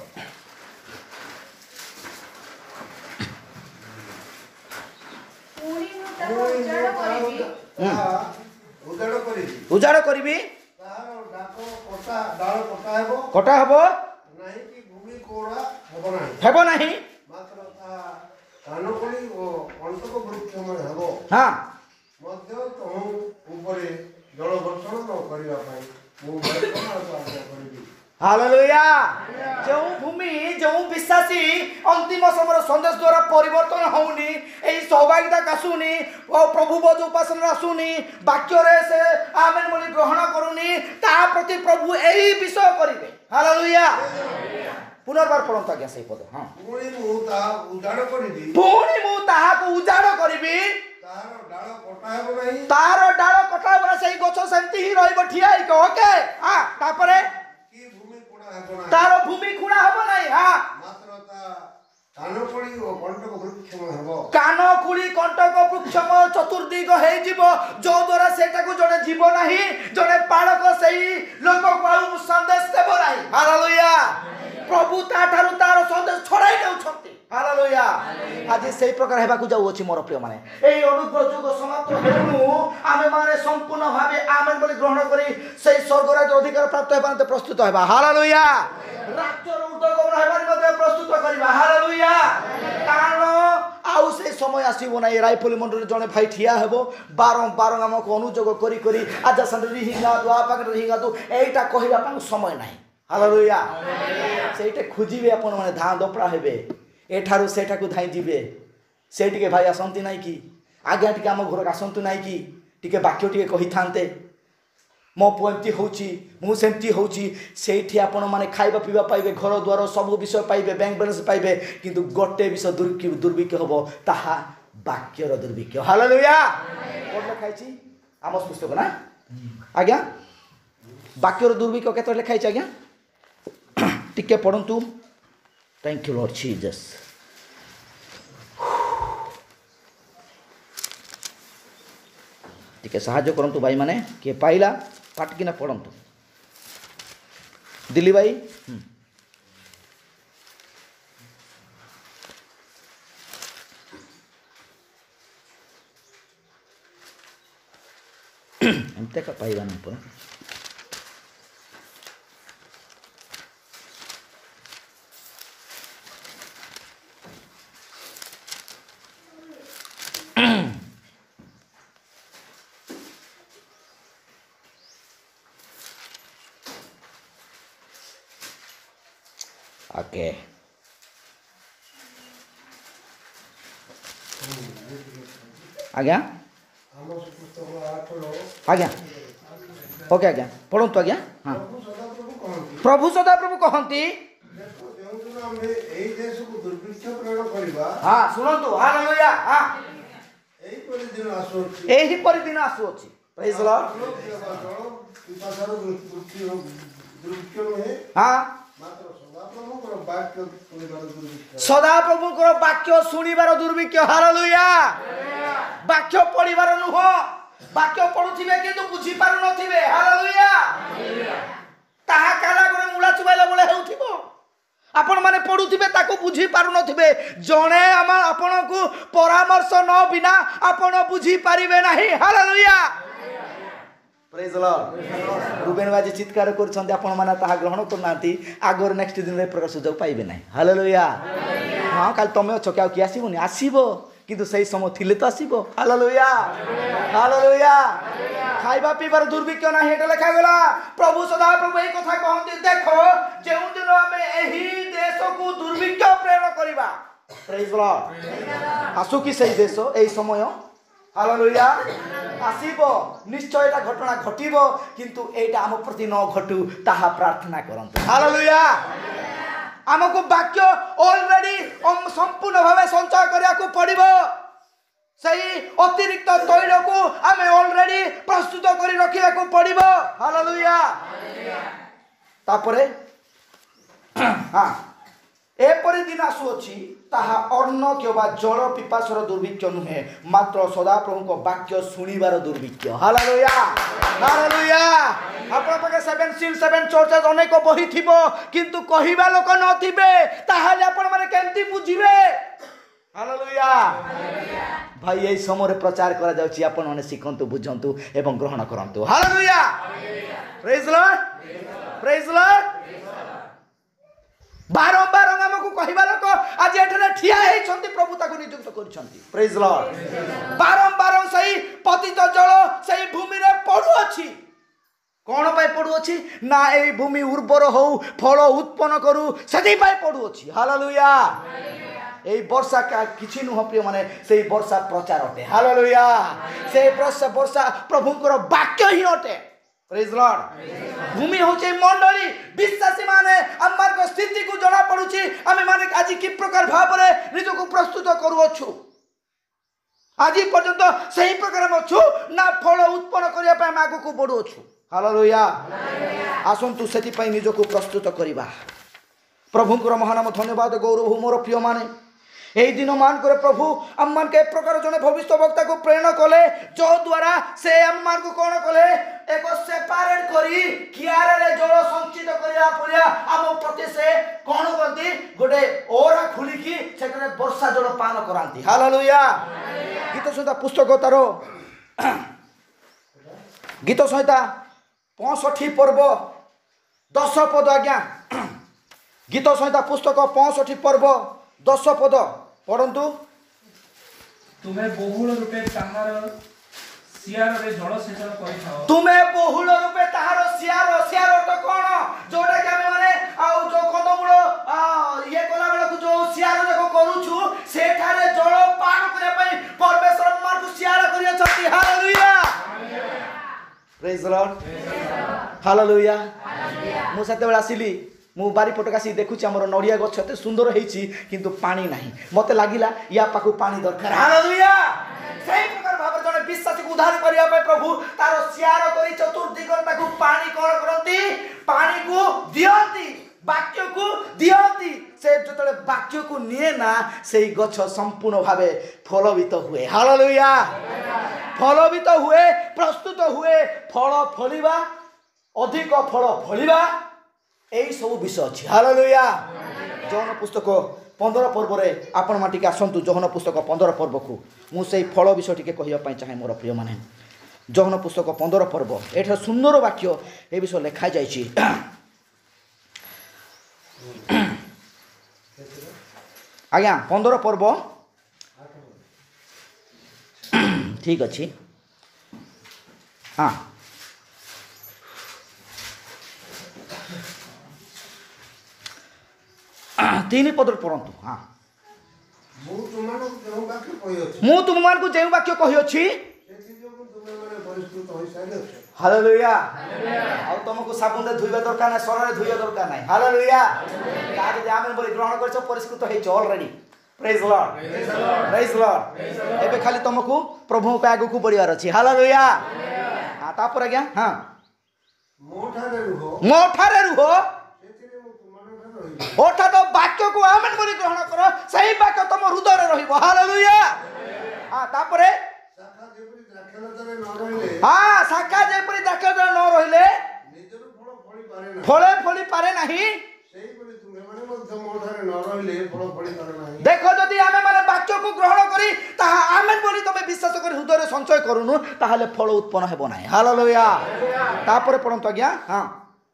ଉଜାଡ଼ କରିବି, କଟା ହେବ ହେବ ନାହିଁ, ହାଲେଲୁୟା। ଯେଉଁ ଭୂମି, ଯେଉଁ ବିଶ୍ୱାସୀ ଅନ୍ତିମ ସମୟର ସନ୍ଦେଶ ଦ୍ୱାରା ପରିବର୍ତ୍ତନ ହେଉନି, ଏହି ସୌଭାଗ୍ୟତା ଆସୁନି, ପ୍ରଭୁ ବୋଧ ଉପାସନାରେ ଆସୁନି, ବାକ୍ୟରେ ସେ ଆମେନ୍ ବୋଲି ଗ୍ରହଣ କରୁନି, ତା ପ୍ରତି ପ୍ରଭୁ ଏହି ବିଷୟ କରିବେ। ହାଲେଲୁୟା। ପୁନର୍ବାର ପଢ଼ନ୍ତୁ ଆଜ୍ଞା ସେଇ ପଦ। ହଁ। ପୁଣି ମୁଁ ତାହାକୁ ଉଜାଡ଼ କରିବି, ତାର ଡାଳ କଟା ହେବ ନା, ସେଇ ଗଛ ସେମିତି ହିଁ ରହିବ ଠିଆ ହେଇକି। ଓକେ। ତାପରେ ତାର ଭୂମି ଖୁଣା ହେବ ନାହିଁ। କାନକୁଳି କଣ୍ଟକ ବୃକ୍ଷମ ଚତୁର୍ଦିଗ ହେଇଯିବ, ଯୋଉଦ୍ୱାରା ସେଟାକୁ ଜଣେ ଯିବ ନାହିଁ, ଜଣେ ପାଳକ ସେଇ ଲୋକକୁ ଆଉ ସନ୍ଦେଶ ଦେବ ନାହିଁ। ହାଲେଲୁୟା। ପ୍ରଭୁ ତାଠାରୁ ତାର ସନ୍ଦେଶ ଛଡ଼ାଇ ନେଉଛନ୍ତି। ହାଲେଲୁୟା। ଆଜି ସେଇ ପ୍ରକାର ହେବାକୁ ଯାଉଅଛି ମୋର ପ୍ରିୟମାନେ। ଏହି ଅନୁଗ୍ରହ ଯୁଗ ସମାପ୍ତ ହେଉଣୁ ଆମେମାନେ ସମ୍ପୂର୍ଣ୍ଣ ଭାବେ ଆମେନ୍ ବୋଲି ଗ୍ରହଣ କରି ସେଇ ସ୍ୱର୍ଗରାଜ୍ୟ ଅଧିକାର ପ୍ରାପ୍ତ ହେବା ନିମନ୍ତେ ପ୍ରସ୍ତୁତ ହେବା। ହାଲେଲୁୟା। ରାଜ୍ୟର ଉଦ୍ଗମନ ହେବା ନିମନ୍ତେ ପ୍ରସ୍ତୁତ କରିବା। ହାଲେଲୁୟା। କାରଣ ଆଉ ସେଇ ସମୟ ଆସିବ ନାହିଁ, ରାଇଫଲ ମଣ୍ଡଳରେ ଜଣେ ଭାଇ ଠିଆ ହେବ, ବାରମ୍ବାର ଆମକୁ ଅନୁଯୋଗ କରି କରି ଆଜା ସାଣ୍ଡରେ ହିଙ୍ଗାଦୁ, ଆ ପାଖରେ ହିଙ୍ଗାଦୁ, ଏଇଟା କହିବା ପାଇଁ ସମୟ ନାହିଁ। ହାଲେଲୁୟା। ସେଇଟା ଖୋଜିବେ ଆପଣମାନେ, ଧାଁ ଦପଡ଼ା ହେବେ, ଏଠାରୁ ସେଠାକୁ ଧାଇଁ ଯିବେ। से टिके भाई आसती ना कि आज्ञा टिके आम घर आसतु ना कि टिके वाक्य टिके कही था मो पुओ एमती होमती होठी आपण मैंने खाଇବା पीवा पाइबे घर द्वार सब विषय पाइबे बैंक बैलेंस पाइबे किंतु गोटे विषय दुर्भिक्ष हम ताहा वाक्यर दुर्भिक्ष हालेलुया कोड लिखाई आमोस पुस्तक ना आज्ञा वाक्यर दुर्भिक्ष केते लिखाई आज्ञा टिके पढ़ंतु थैंक यू लॉर्ड जीसस टिके साहाय्य करंतु भाई माने के पाइला पाठ किना पढ़ंतु दिल्ली भाई एमते का पाइबा नहीं पर ओके आज्ञा आज्ञा ओके आज्ञा पढ़ंतु आज्ञा हाँ प्रभु सदाप्रभु कहती हाँ शुणु हालेलुया हाँ यही परि दिन आसुअछि प्रेज द लॉर्ड हाँ सदा प्रभुଙ୍କର वाक्य शुणिबार दुर्भिक्ष हालेलुया वाक्य पढ़िबार नुह वाक्य पढ़ुथिबे किंतु बुझी पारु नथिबे हालेलुया ताहा काला करे मुळा चुबाइला बळे हेउथिबो आपण माने पढ़ुथिबे ताको बुझी पारु नथिबे जणे आपनकु परामर्श न बिना आपण बुझी पारिबे नाही hallelujah praise the Lord Ruben बाजी चित्कार करछन्ते आपण माने ताहा ग्रहण करनांती आगर नेक्स्ट दिन रे प्रकाश सुजोग पाइबे नाही हालेलुया हां काल तमे अछ क्या कि आसीबोनी आसीबो किंतु सही समय थिले तो आसीबो हालेलुया हालेलुया खाइबा पीबार दुर्भिक्ष नाही हेटा लेखा गेला प्रभु सदा प्रभु एई कथा कहंती देखो जेउ दिन हमें एही देश को दुर्भिक्ष प्रेरण करिबा प्रेज द लॉर्ड आसु कि सही देश एई समय हालेलुया आसीबो निश्चय एटा घटना घटिबो किंतु एटा आम प्रति न घटू ताहा प्रार्थना करंतु हालेलुया आमको वाक्य ऑलरेडी संपूर्ण भाव संचय करिया को पड़िबो सही अतिरिक्त तैल को आमे ऑलरेडी प्रस्तुत करी रखिया को पड़िबो हालेलुया तापरे हां एपरि दिन आसुअछि ताहा अन्न केबा जल पिपासर दुर्भिक्ष नुहे मात्र सदा प्रभु को वाक्य सुनिबार दुर्भिक्ष हालेलुया हालेलुया आपण पाके 7 सील 7 चर्चेस अनेक बही थिबो किंतु कहिबा लोक नथिबे ताहाले आपण माने केमती बुझिबे हालेलुया भाई एई समय प्रचार करा जाउछि आपण माने सिखंतु बुझंतु एवं ग्रहण करंतु hallelujah praise the Lord praise the Lord बारंबार आमको कहवा लोक आज एठरे ठिया हेछंती प्रभु ताको नियुक्त करछंती प्रेज लॉर्ड बारंबार सही पतित जल सही भूमि रे पड़ु अछि कोन पाई पड़ु अछि ना ए भूमि उर्वर हो फल उत्पन्न करू सेति पाई पड़ु अछि हालेलुया ए वर्षा का किछि नुह प्रिय माने सेही वर्षा प्रचार अटे हालेलुया से वर्षा प्रभुଙ୍କର वाक्य ही अटे प्रेज लॉर्ड भूमि होचे मंडली विश्वासी माने अम्मार को स्थिति को जणा पडुची आमे माने आज की प्रकार भाव रे निज को प्रस्तुत करू अछु आज पर्यंत सही प्रकार हम अछु ना फल उत्पन्न करिया पय मागु को बडु अछु हालेलुया आसंतु सेति पय निज को प्रस्तुत करिबा प्रभुଙ୍କର महानाम धन्यवाद गौरव मोर प्रिय माने एही दिन मान करे प्रभु अम्मान के प्रकार जने भविष्य वक्ता को प्रेरणा कले जो द्वारा से अम्मान को कोन कले एक सेपरेट करी कियारे रे जल संचित करिया पड़िया हम प्रति से कोन करती गोटे ओरा खुली की सेकरे वर्षा जल पान करांती हालेलुया गीत संहिता पुस्तक तारो गीत संहिता 65 पर्व 10 पद आज्ञा गीत संहिता पुस्तक 65 पर्व 10 पद पढ़ंतु तुम्हें बहुल रूपे ताहार सियार रे जल सेचन करिथाओ तुम्हें बहुल रूपे ताहार सियार तो कोन जोटा के हम माने आ जो कंदमूल ये कोला बेला को जो सियार देखो करूछु सेठारे जल पान ପାଆନ୍ତି। ହାଲେଲୁୟା ପ୍ରେଜ୍ ଦ ଲର୍ଡ ହାଲେଲୁୟା। ମୁଁ ସେତେବେଳେ ଆସିଲି, ମୁଁ ବାରିପଟକୁ ଆସି ଦେଖୁଛି ଆମର ନଡ଼ିଆ ଗଛ ଏତେ ସୁନ୍ଦର ହେଇଛି କିନ୍ତୁ ପାଣି ନାହିଁ। ମୋତେ ଲାଗିଲା ୟା ପାଖକୁ ପାଣି ଦରକାର। ହାଲେଲୁୟା। ସେଇ ପ୍ରକାର ଭାବରେ ଜଣେ ବିଶ୍ୱାସୀକୁ ଉଦ୍ଧାର କରିବା ପାଇଁ ପ୍ରଭୁ ତାର ସିଆର କରି ଚତୁର୍ଦିଗରେ ତାକୁ ପାଣି କ'ଣ କରନ୍ତି? ପାଣିକୁ ଦିଅନ୍ତି, ବାକ୍ୟକୁ ଦିଅନ୍ତି। ସେ ଯେତେବେଳେ ବାକ୍ୟକୁ ନିଏ ନା ସେଇ ଗଛ ସମ୍ପୂର୍ଣ୍ଣ ଭାବେ ଫଳବିତ ହୁଏ। ହାଲେଲୁୟା। ଫଳବିତ ହୁଏ, ପ୍ରସ୍ତୁତ ହୁଏ, ଫଳ ଫଳିବା, ଅଧିକ ଫଳ ଫଳିବା, এই ସବୁ ବିଷୟ ଅଛି। ହାଲେଲୁୟା। ଯୋହନ ପୁସ୍ତକ 15 ପର୍ବରେ ଆପଣମାନେ ଟିକେ ଆସନ୍ତୁ। ଯୋହନ ପୁସ୍ତକ 15 ପର୍ବକୁ ମୁଁ ସେଇ ଫଳ ବିଷୟ ଟିକେ କହିବା ପାଇଁ ଚାହେଁ ମୋର ପ୍ରିୟମାନେ। ଯୋହନ ପୁସ୍ତକ 15 ପର୍ବ, ଏଠାରେ ସୁନ୍ଦର ବାକ୍ୟ ଏ ବିଷୟ ଲେଖାଯାଇଛି। ଆଜ୍ଞା 15 ପର୍ବ ଠିକ୍ ଅଛି। ହଁ 3 ପଦରେ ପଢ଼ନ୍ତୁ। ହଁ ମୁଁ ତୁମମାନଙ୍କୁ ଯେଉଁ ବାକ୍ୟ କହିଅଛି, ମୁଁ ତୁମମାନଙ୍କୁ ଯେଉଁ ବାକ୍ୟ କହିଅଛି ସେଥିଯୋଗୁଁ ତୁମେମାନେ ପରିଷ୍କୃତ ହୋଇସାରିଅଛ। ହାଲେଲୁୟା। ଆଉ ତମକୁ ସାବୁନରେ ଧୋଇବା ଦରକାର ନାହିଁ, ସରରେ ଧୋଇବା ଦରକାର ନାହିଁ। ହାଲେଲୁୟା। ଯାହା ଯଦି ଆମେ ବୋଲି ଗ୍ରହଣ କରିଛ ପରିଷ୍କୃତ ହେଇଛ ଅଲରେଡି। ପ୍ରେଜ୍ ଲର୍ଡ ପ୍ରେଜ୍ ଲର୍ଡ। ଏବେ ଖାଲି ତମକୁ ପ୍ରଭୁଙ୍କ ଆଗକୁ ବଢିବାର ଅଛି। ହାଲେଲୁୟା। ତାପରେ ଆଜ୍ଞା ହଁ ମୋ ଠାରେ ରୁହ, ମୋ ଠାରେ ରୁହ, ସେଥିରେ ମୁଁ ତୁମମାନଙ୍କ ଠାରେ ରହିବି। ଅର୍ଥାତ ବାକ୍ୟକୁ ଆମେନ୍ ବୋଲି ଗ୍ରହଣ କର, ସେହି ବାକ୍ୟ ତମ ହୃଦୟରେ ରହିବ। ହାଲେଲୁୟା। ତାପରେ ଶାଖା ଯେପରି ଦ୍ରାକ୍ଷାଲତାରେ ନ ରହିଲେ, ଶାଖା ଯେପରି ଦ୍ରାକ୍ଷାଲତାରେ ନ ରହିଲେ ନିଜର ଫଳ ଫଳି ପାରେ ନାହିଁ, ଫଳି ପାରେ ନାହିଁ, ସେହିପରି ତୁମେମାନେ ମଧ୍ୟ ମୋ ଠାରେ ନ ରହିଲେ ଫଳ ଫଳି ପାରେ ନାହିଁ। ଦେଖ ଯଦି ଆମେ ମାନେ ବାକ୍ୟକୁ ଗ୍ରହଣ କରି ତାହା ଆମେନ୍ ବୋଲି ତମେ ବିଶ୍ୱାସ କରି ହୃଦୟରେ ସଞ୍ଚୟ କରୁନୁ ତାହେଲେ ଫଳ ଉତ୍ପନ୍ନ ହେବ ନାହିଁ। ହାଲେଲୁୟା। ତାପରେ ପଢ଼ନ୍ତୁ ଆଜ୍ଞା। ହଁ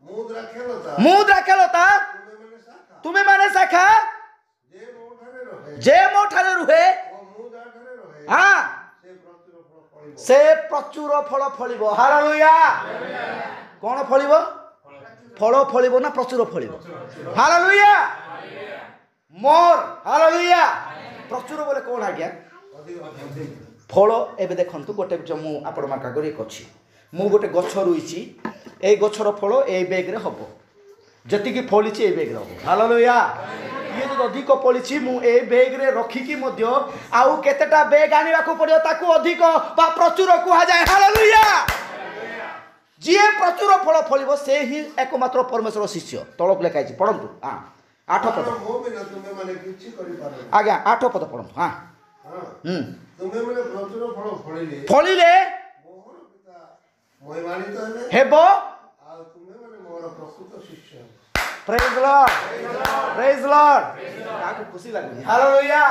ମୁଁ ଦ୍ରାକ୍ଷାଲତା, ମୁଁ ଦ୍ରାକ୍ଷାଲତା, ତୁମେମାନେ ଶାଖା, ତୁମେମାନେ ଶାଖା, ଯେ ମୋ ଠାରେ ରହେ ଯେ ମୋ ଠାରେ ରୁହେ, ଓ ମୁଁ ଯାହା ଠାରେ ରହେ, ହଁ ସେ ପ୍ରଚୁର ଫଳ ଫଳିବ। ସେ ପ୍ରଚୁର ଫଳ ଫଳିବ। ହାଲେଲୁୟା। କ'ଣ ଫଳିବ? ଫଳ ଫଳିବ ନା ପ୍ରଚୁର ଫଳିବ? ହାଲେଲୁୟା। ମୋର ହାଲେଲୁୟା। ପ୍ରଚୁର ବୋଲେ କ'ଣ ଆଜ୍ଞା? ଫଳ। ଏବେ ଦେଖନ୍ତୁ ଗୋଟେ ମୁଁ ଆପଣଙ୍କ ଆଗରେ ଅଛି, ମୁଁ ଗୋଟେ ଗଛ ରୁଇଛି, ଏଇ ଗଛର ଫଳ ଏଇ ବେଗରେ ହେବ, ଯେତିକି ଫଳିଛି ଏଇ ବେଗରେ ହେବ। ହାଲେଲୁୟା। ଇଏ ଯଦି ଅଧିକ ଫଳିଛି ମୁଁ ଏଇ ବେଗରେ ରଖିକି ମଧ୍ୟ ଆଉ କେତେଟା ବେଗ ଆଣିବାକୁ ପଡ଼ିବ, ତାକୁ ଅଧିକ ବା ପ୍ରଚୁର କୁହାଯାଏ। ହାଲେଲୁୟା। ଯିଏ ପ୍ରଚୁର ଫଳ ଫଳିବ ସେ ହିଁ ଏକମାତ୍ର ପରମେଶ୍ୱର ଶିଷ୍ୟ। ତଳକୁ ଲେଖା ହେଇଛି, ପଢ଼ନ୍ତୁ। 8 ପଦ ମୋ ବିନା ତୁମେମାନେ କିଛି କରିପାର ନାହିଁ। ଆଜ୍ଞା 8 ପଦ ପଢ଼ନ୍ତୁ। ତୁମେମାନେ ପ୍ରଚୁର ଫଳ ଫଳିଲେ ଫଳିଲେ ମୋର ପିତା ମହିମାନ୍ୱିତ ହେବେ, ହେବ। ଆଉ ତୁମେମାନେ ମୋର ପ୍ରକୃତ ଶିଷ୍ୟ ହେବେ। ପ୍ରେଜ୍ ଲର୍ଡ ପ୍ରେଜ୍ ଲର୍ଡ। କାହାକୁ ଖୁସି ଲାଗୁନି? ହାଲେଲୁୟା।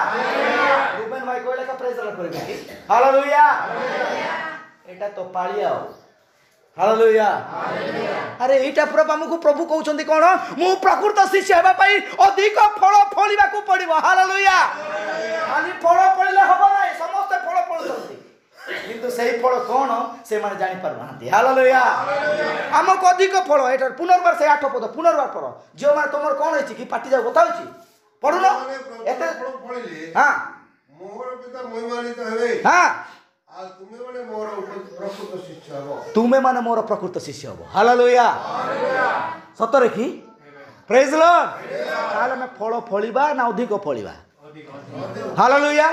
ରୁବେନ ଭାଇ କହିଲେ କା ପ୍ରେଜ୍ ଲର୍ଡ କରିବେ କି? ହାଲେଲୁୟା। ଏଟା ତ ପାଳିଆ ଆଉ। ହାଲେଲୁୟା। ଆରେ ଏଇଟା ପୁରା ଆମକୁ ପ୍ରଭୁ କହୁଛନ୍ତି କ'ଣ? ମୁଁ ପ୍ରକୃତ ଶିଷ୍ୟ ହେବା ପାଇଁ ଅଧିକ ଫଳ ଫଳିବାକୁ ପଡ଼ିବ। ହାଲେଲୁୟା। ଖାଲି ଫଳ ଫଳିଲେ ହେବ ନାହିଁ, ସମସ୍ତେ ଫଳ ଫଳୁଛନ୍ତି କିନ୍ତୁ ସେଇ ଫଳ କ'ଣ ସେମାନେ ଜାଣିପାରୁନାହାନ୍ତି। ହାଲେଲୁୟା। ଆମକୁ ଅଧିକ ଫଳ। ଏଇଟା ପୁନର୍ବାର ସେଇ 8 ପଦ ପୁନର୍ବାର ପଢ଼। ଝିଅମାନେ ତମର କ'ଣ ହେଇଛି କି? ପାଟି ଯାଉ କଥା ହେଉଛି, ପଢ଼ୁନ ଏତେ। ଫଳ ଫଳିଲେ ହଁ ମୋର ପିତା ମହିମାନ୍ୱିତ ହେବେ, ହଁ ଆଉ ତୁମେମାନେ ମୋର ପ୍ରକୃତ ଶିଷ୍ୟ ହେବ। ତୁମେ ମାନେ ମୋର ପ୍ରକୃତ ଶିଷ୍ୟ ହେବ। ହାଲେଲୁୟା। ସତରେ କି? ପ୍ରେଜ୍ ଲର୍ଡ। ତାହେଲେ ଆମେ ଫଳ ଫଳିବା ନା ଅଧିକ ଫଳିବା? ହାଲେଲୁୟା।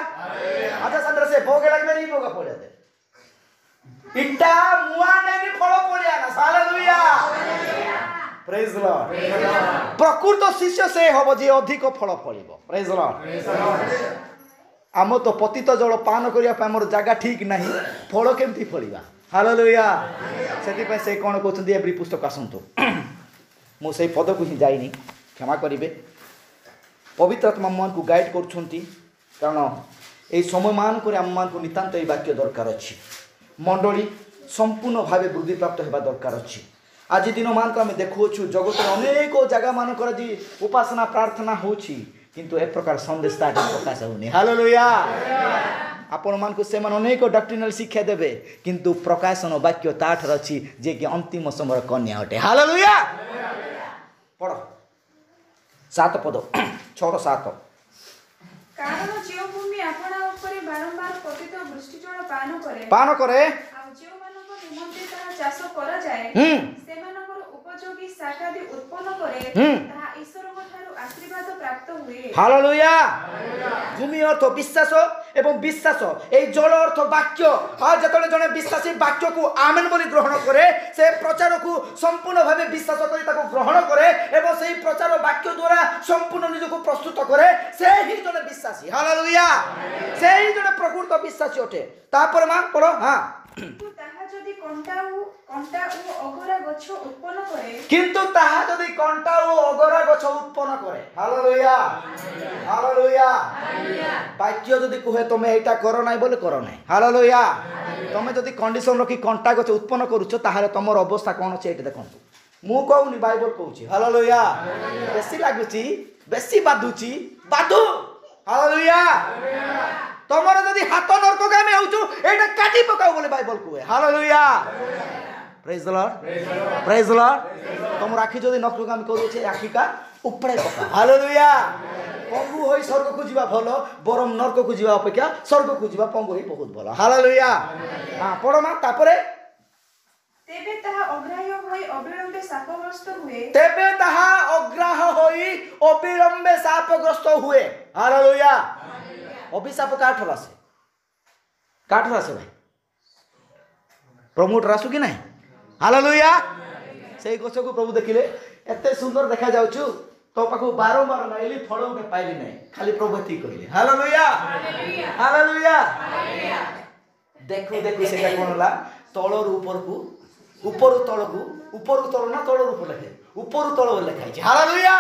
ଆଚ୍ଛା ସାନ୍ଦ୍ର ସେ ଭୋଗ ଲାଗିଲେ ଇ ଭୋଗ ପଡ଼ିଆ ଦେ ଇଟା ମୁଆ ନେବି ଫଳ ପଡ଼ିଆ ନା। ହାଲେଲୁୟା। ପ୍ରେଜ୍ ଲର୍ଡ। ପ୍ରକୃତ ଶିଷ୍ୟ ସେ ହେବ ଯିଏ ଅଧିକ ଫଳ ଫଳିବ। ପ୍ରେଜ୍ ଲର୍ଡ। ଆମ ତ ପତିତ ଜଳ ପାନ କରିବା ପାଇଁ ଆମର ଜାଗା ଠିକ୍ ନାହିଁ, ଫଳ କେମିତି ଫଳିବା? ହାଲେଲୁୟା। ସେଥିପାଇଁ ସେ କ'ଣ କହୁଛନ୍ତି? ଏଭ୍ରି ପୁସ୍ତକ ଆସନ୍ତୁ। ମୁଁ ସେଇ ପଦକୁ ହିଁ ଯାଇନି, କ୍ଷମା କରିବେ। ପବିତ୍ର ଆତ୍ମା ଆମମାନଙ୍କୁ ଗାଇଡ଼ କରୁଛନ୍ତି, କାରଣ ଏହି ସମୟମାନଙ୍କରେ ଆମମାନଙ୍କୁ ନିତାନ୍ତ ଏହି ବାକ୍ୟ ଦରକାର ଅଛି। ମଣ୍ଡଳୀ ସମ୍ପୂର୍ଣ୍ଣ ଭାବେ ବୃଦ୍ଧିପ୍ରାପ୍ତ ହେବା ଦରକାର ଅଛି। ଆଜି ଦିନମାନଙ୍କୁ ଆମେ ଦେଖୁଅଛୁ ଜଗତରେ ଅନେକ ଜାଗାମାନଙ୍କର ଆଜି ଉପାସନା ପ୍ରାର୍ଥନା ହେଉଛି, କିନ୍ତୁ ଏ ପ୍ରକାର ସନ୍ଦେଶ ତାହା ପ୍ରକାଶ ହେଉନି। ହାଲେଲୁୟା। ଆପଣମାନଙ୍କୁ ସେମାନେ ଅନେକ ଡକ୍ଟ୍ରିନାଲ ଶିକ୍ଷା ଦେବେ, କିନ୍ତୁ ପ୍ରକାଶନ ବାକ୍ୟ ତାଠାରୁ ଅଛି ଯିଏକି ଅନ୍ତିମ ସମୟର କନ୍ୟା ଅଟେ। ହାଲେଲୁୟା। ପଢ଼ 7 ପଦ 6-7। କାରଣ ଯେଉଁ ଭୂମି ଆପଣା ଉପରେ ବାରମ୍ବାର ପତିତ ବୃଷ୍ଟିଜଳ ପାନ କରେ ଆଉ ଯେଉଁମାନଙ୍କ ନିମନ୍ତେ ତାହା ଚାଷ କରାଯାଏ ସେମାନଙ୍କର ଉପଯୋଗୀ ଶାକାଦି ଉତ୍ପନ୍ନ କରେ ତାହା ଈଶ୍ୱରଙ୍କ ଠାରୁ ଆଶୀର୍ବାଦ ପ୍ରାପ୍ତ ହୁଏ। ହାଲେଲୁୟା। ଭୂମି ଅର୍ଥ ବିଶ୍ୱାସ ଏବଂ ବିଶ୍ୱାସ এই জল অর্থ বাক্য। আর যেতବେଳେ জনে বিশ্বাসী বাক্যକୁ আমেন বলি গ্রহণ করে সে প্রচারକୁ সম্পূর্ণ ভাবে বিশ্বাস করে তাকে গ্রহণ করে এবং সেই প্রচার বাক্য দ্বারা সম্পূর্ণ নিজকে প্রস্তুত করে সে হি জনে বিশ্বাসী। হালেলুয়া। সেই জনে প্রকৃত বিশ্বাসী ওঠে। তারপরে মা পড়ো। হ্যাঁ কিন্তু তাহা যদি কଣ୍ଟା ও অগরা গছ উৎপন্ন করে কিন্তু তাহা যদি কণ্টা ও অগরা গছ উৎপন্ন করে। Hallelujah hallelujah. বাক্য যদি কুহে তুমি এইটা করো নাই বলে করো নাই। হালেলুয়া। তুমি যদি কন্ডিশন রখি কণ্টা গছ উৎপন্ন করুছ তাহলে তোমার অবস্থা কোন আছে এইটা দেখন্তু। মু কହୁনি বাইবেল কହୁছি। হালেলুয়া। বেশি লাগুছি বেশি বাদুছি বাদু। হালেলুয়া। তোমার যদি হাত নরকগামী হউଛୁ এইটা কাটি পকাও বলে বাইবেল কুহে। Hallelujah. Praise the Lord praise the Lord. তোমার আখি যদি নরকগামী করুছে আখিকা উপড়াই পকা। হালেলুয়া। পঙ্গু হই স্বর্গকু ଯିବା ଭଲ বরং নরককু ଯିବା অপেক্ষা স্বর্গকু ଯିବା পঙ্গু হই বহুত ଭଲ। হালেলুয়া। হ্যাঁ পড়ো মা তারপরে ତେବେ ତାହା ଅଗ୍ରାହ୍ୟ ହୋଇ ଅବିଳମ୍ବେ ଶାପଗ୍ରସ୍ତ ହୁଏ। তেবে তাহা অগ্রাহ হই অবিলম্বে শাপগ্রস্ত হুয়ে। হালেলুয়া। অভিশাপ কাঠর আছে কাঠর আছে ভাই প্রমোটর আসু কি নাই। হালেলুয়া। সেই গছକୁ প্রভু দেখিলে এতে সুন্দর দেখা যাଉଛୁ তো পাখু বারম্বার নাইলি ফল উঠে পাইলি নাই খালি প্রভু এতি কইলে। Hallelujah hallelujah. দেখো দেখো সেটা কোন হলা তলর উপরকু উপরু তলকু উপরু তল না তলর উপর লেখে উপরু তল লেখা আছে। হালেলুয়া।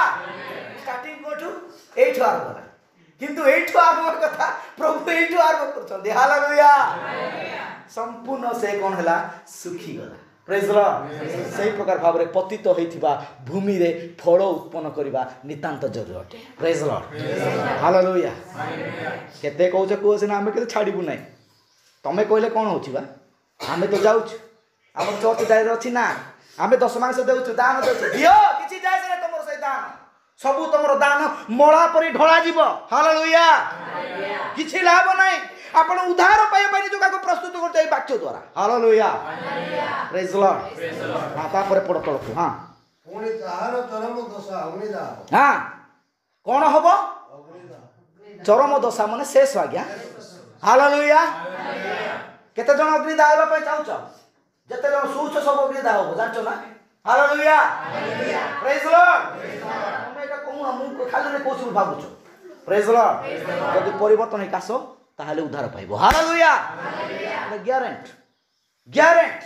স্টার্টিং কোঠু এইঠু আরম্ভ করা কিন্তু এইঠু আরম্ভ কথা প্রভু এইঠু আরম্ভ করছন্তি। হালেলুয়া। সম্পূর্ণ সে কোন হলা সুখী গলা। Praise the lord. সেই প্রকার ভাবে পতিত হইতিবা ভূমি রে ফল উৎপন্ন করিবা নিতান্ত জরুরি অটে। Praise the Lord. হালেলুয়া। কেতে কହୁଛ କୁହ ସିନା ଆମେ କେତେ ଛାଡ଼ିବୁ ନାହିଁ। ତମେ କହିଲେ କ'ଣ ହେଉଛି ବା ଆମେ ତ ଯାଉଛୁ ଆମର ଚର୍ଚ୍ଚ ଜାଗାରେ ଅଛି ନା ଆମେ ଦଶମାଂଶ ଦେଉଛୁ ଦାନ ଦେଉଛୁ ଦିଅ କିଛି ଯାଏସ ନାହିଁ ତମର ସେଇ ଦାନ ସବୁ ତମର ଦାନ ମଳା ପରି ଢଳା ଯିବ। ହାଲେଲୁୟା। କିଛି ଲାଭ ନାହିଁ। ଆପଣ ଉଦ୍ଧାର ପାଇବା ପାଇଁ ନିଜକୁ ପ୍ରସ୍ତୁତ କରୁଛ ଏଇ ବାକ୍ୟ ଦ୍ୱାରା। ହାଲେଲୁୟା। ପ୍ରେଜ ଦ ଲର୍ଡ। ହଁ ତାପରେ ପଡ଼ ତଳକୁ। ହଁ ପୁଣି ତାହାର ଚରମ ଦଶା ଅଗ୍ନିଦାହ। ହଁ କ'ଣ ହବ ଅଗ୍ନିଦାହ ଚରମ ଦଶା ମାନେ ଶେଷ ଆଜ୍ଞା। ହାଲେଲୁୟା। କେତେ ଜଣ ଅଗ୍ନିଦାହ ହେବା ପାଇଁ ଚାହୁଁଛ ଯେତେ ଜଣ ଶୋଉଛ ସବୁ ଅଗ୍ନିଦାହ ହବ ଜାଣିଛ ନା। ହାଲେଲୁୟା। ପ୍ରେଜ ଦ ଲର୍ଡ। ତମେ এটা কমু ମୁଁ ଖାଲି କହୁଛି ଭାବୁଛ। ପ୍ରେଜ ଦ ଲର୍ଡ। ଯଦି ପରିବର୍ତ୍ତନ ହେଇକି ଆସ ତାହେଲେ ଉଦ୍ଧାର ପାଇବ। ହାଲେଲୁୟା। Guarantee guarantee.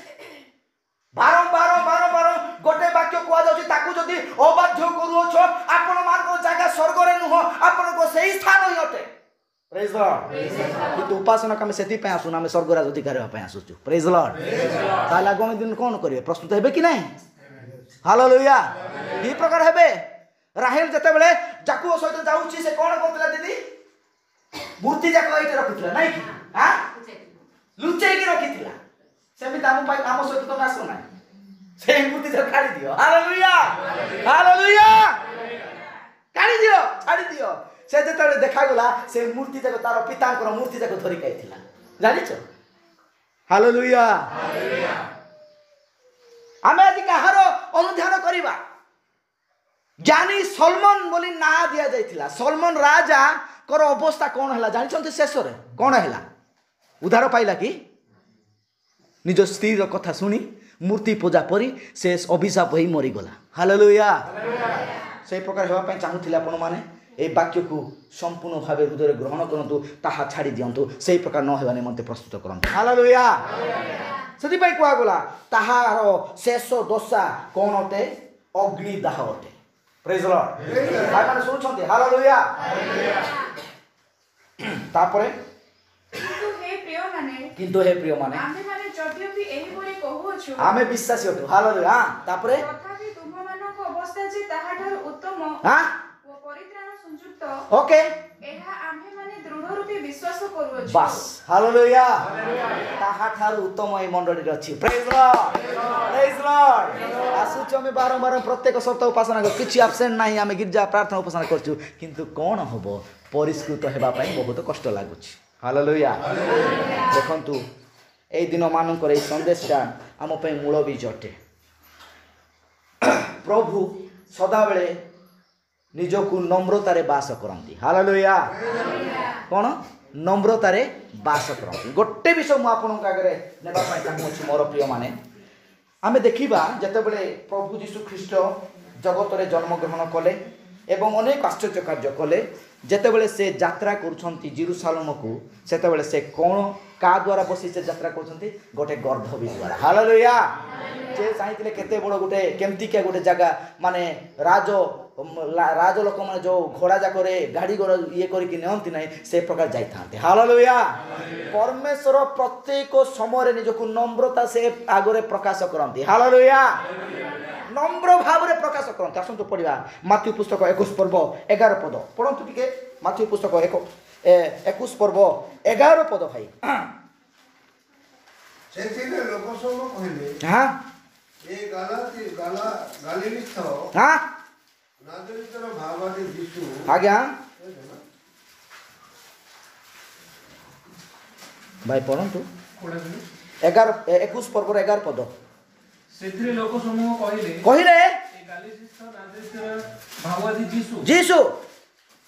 ବାରମ୍ବାର ବାରମ୍ବାର ଗୋଟେ ବାକ୍ୟ କୁହାଯାଉଛି ତାକୁ ଯଦି ଅବାଧ୍ୟ କରୁଅଛ ଆପଣମାନଙ୍କ ଜାଗା ସ୍ୱର୍ଗରେ ନୁହଁ ଆପଣଙ୍କ ସେଇ ସ୍ଥାନ ହିଁ ଅଟେ। ପ୍ରେଜ ଦ ଲର୍ଡ। କିନ୍ତୁ ଉପାସନାକୁ ଆମେ ସେଥିପାଇଁ ଆସୁନୁ ଆମେ ସ୍ୱର୍ଗରାଜ ଅଧିକାର ହେବା ପାଇଁ ଆସୁଛୁ। ପ୍ରେଜ ଦ ଲର୍ଡ। ତାହେଲେ ଆଗାମୀ ଦିନ କ'ଣ କରିବେ ପ୍ରସ୍ତୁତ ହେବେ କି ନାହିଁ। ହାଲେଲୁୟା। କି ପ୍ରକାର ହେବେ। ରାହେଲ ଯେତେବେଳେ ଯାକୁବ ସହିତ ଯାଉଛି ସେ କ'ଣ କରୁଥିଲା ଦିଦି ମୂର୍ତ୍ତି ଯାକ ଏଇଠି ରଖିଥିଲା ନାଇଁ କି ଲୁଚେଇକି ରଖିଥିଲା। ସେମିତି ଆମ ପାଇଁ ଆମ ସହିତ ତମେ ଆସ ନାହିଁ ସେଇ ମୂର୍ତ୍ତି ଯାକ କାଢି ଦିଅ। Hallelujah hallelujah. କାଢି ଦିଅ ଛାଡି ଦିଅ। ସେ ଯେତେବେଳେ ଦେଖାଗଲା ସେ ମୂର୍ତ୍ତି ଯାକ ତାର ପିତାଙ୍କର ମୂର୍ତ୍ତି ଯାକ ଧରିକି ଆଇଥିଲା ଜାଣିଛ। ହାଲେଲୁୟା। ଆମେ ଆଜି କାହାର ଅନୁଧ୍ୟାନ କରିବା। ଜ୍ଞାନୀ ସଲମନ ବୋଲି ନାଁ ଦିଆଯାଇଥିଲା। ସଲମନ ରାଜାଙ୍କର ଅବସ୍ଥା କ'ଣ ହେଲା ଜାଣିଛନ୍ତି। ଶେଷରେ କ'ଣ ହେଲା ଉଦ୍ଧାର ପାଇଲା କି ନିଜ ସ୍ତ୍ରୀର କଥା ଶୁଣି ମୂର୍ତ୍ତି ପୂଜା କରି ସେ ଅଭିଶାପ ହୋଇ ମରିଗଲା। ହାଲେଲୁୟା। ସେଇ ପ୍ରକାର ହେବା ପାଇଁ ଚାହୁଁଥିଲେ ଆପଣମାନେ এই বাক্যକୁ সম্পূর্ণ ভাবে হৃদয়ে গ্রহণ করন্তু তাহা ছাড়ি দিয়ন্তু সেই প্রকার ন হেবা নিমন্তে প্রস্তুত করন্তু। হালেলুয়া। ସେଥିପାଇଁ କୁହାଗଲା ତାହାର ଶେଷ ଦଶା କ'ଣ ଅଟେ ଅଗ୍ନିଦାହ ଅଟେ। ପ୍ରେଜ ଦ ଲର୍ଡ। ଭାଇମାନେ ଶୁଣୁଛନ୍ତି। ହାଲେଲୁୟା। ତାପରେ କିନ୍ତୁ ହେ ପ୍ରିୟମାନେ ଆମ୍ଭେମାନେ ଯଦ୍ୟପି ଏହିଭଳି କହୁଅଛୁ ଆମେ ବିଶ୍ୱାସୀ ଅଟୁ। ହାଲେଲୁୟା। ତାପରେ ତଥାପି ତୁମମାନଙ୍କ ଅବସ୍ଥା ଯେ ତାହାଠାରୁ ଉତ୍ତମ ଓ ପରିତ୍ରାଣ ସଂଯୁକ୍ତ ଓକେ ଏହା ଆମ୍ଭେମାନେ ଦୃଢ଼ ରୂପେ ବିଶ୍ୱାସ କରୁଅଛୁ। ବାସ୍। ହାଲେଲୁୟା। ତାହାଠାରୁ ଉତ୍ତମ এই ମଣ୍ଡଳୀରେ ଅଛି। ପ୍ରେଜ ଦ ଲର୍ଡ ପ୍ରେଜ ଦ ଲର୍ଡ। ଆସୁଛୁ ଆମେ ବାରମ୍ବାର ପ୍ରତ୍ୟେକ ସପ୍ତାହ ଉପାସନା କରୁ କିଛି ଆବସେଣ୍ଟ ନାହିଁ। ଆମେ ଗିର୍ଜା ପ୍ରାର୍ଥନା ଉପାସନା କରୁଛୁ କିନ୍ତୁ କ'ଣ ହବ ପରିଷ୍କୃତ ହେବା ପାଇଁ ବହୁତ କଷ୍ଟ ଲାଗୁଛି। हालेलुया देखंतु एई दिन मानकर एई संदेशटा आम पे मूल बीज अटे प्रभु सदा बेले निजकु नम्रतारे बास करती हालेलुया कौन नम्रतारे बास करती गोटे विषय मुझे आपन आगे नेबाई चाहूँगी मोर प्रिय माने आमे देखिबा जेतेबेले प्रभु यीशु ख्रीष्ट जगत रे जन्म ग्रहण कले एवं अनेक आश्चर्य कार्य कले जेतेबेले से यात्रा करुछंती जेरूसालेम को सेतेबेले से कौन का द्वारा बसी से यात्रा करुछंती गोटे गर्भवी द्वारा हालेलुया से चाहिए केते बड़ गोटे केमती क्या गोटे जगह माने राज लोक मैंने जो घोड़ा जाक गाड़ी घोड़ा ये करके नियंती ना से प्रकार जाते हालेलुया परमेश्वर प्रत्येक समय निजक नम्रता से आगे प्रकाश करती हालेलुया नम्र भाव में प्रकाश करते आसतु पढ़ा माथ्यू पुस्तक 21 पर्व 11 पद पढ़तु टिके माथ्यू पुस्तक 21 पर्व 11 पद भाई लोक सब कहले हाँ ए गालीलिस्थ हाँ नाजरीतर भावादी यीशु आज्ञा भाई पढ़तु 21 पर्व 11 पद ସେଥିରେ ଲୋକ ସମୂହ କହିଲେ କହିଲେ ଏ ଗାଲିଲିସ୍ଥ ନାଜରୀତର ଭାବବାଦୀ ଯୀଶୁ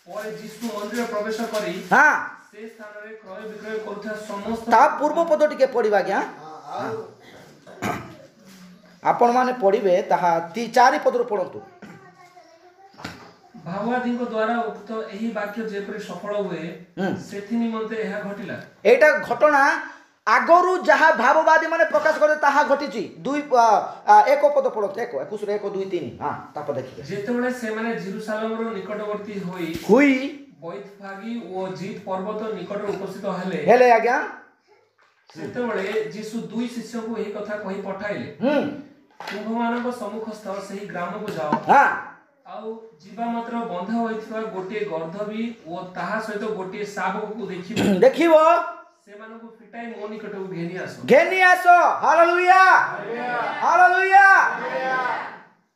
ପରେ ଯୀଶୁ ମନ୍ଦିର ପ୍ରବେଶ କରି हाँ ସେ ସ୍ଥାନରେ କ୍ରୟ ବିକ୍ରୟ କରୁଥିବା ସମସ୍ତ ତା ପୂର୍ବ ପଦ ଟିକେ ପଢିବା ଆଜ୍ଞା आपण माने पढ़िबे ताहा 4 पदरु पढ़ंतु भाववादीଙ୍କ द्वारा उक्त एही वाक्य जेपरि सफल हुए सेथि निमंते एहा घटिला एटा घटना आगरु जहाँ भाववादी माने प्रकाश करे ताहा घटिची 1 पद पढ़ंतु 21 रे 1 2 3 हां ताप देखिए जेतेबेले से माने जेरूसालेमरो निकटवर्ती हुई बैतफागी ओ जीत पर्वत निकट उपस्थित हेले आज्ञा सेतेबेले यीशु दुई शिष्य को एही कथा कहि पठाइले तुममानक सम्मुखस्थ सही ग्राम को जाओ हां आउ जीवा मात्र बंध होइथिबा गोटे गर्धवी ओ ताहा सहित गोटे शावक को देखिबो से मानको फिटाई मो निकट को घेनी आसो हालेलुया हालेलुया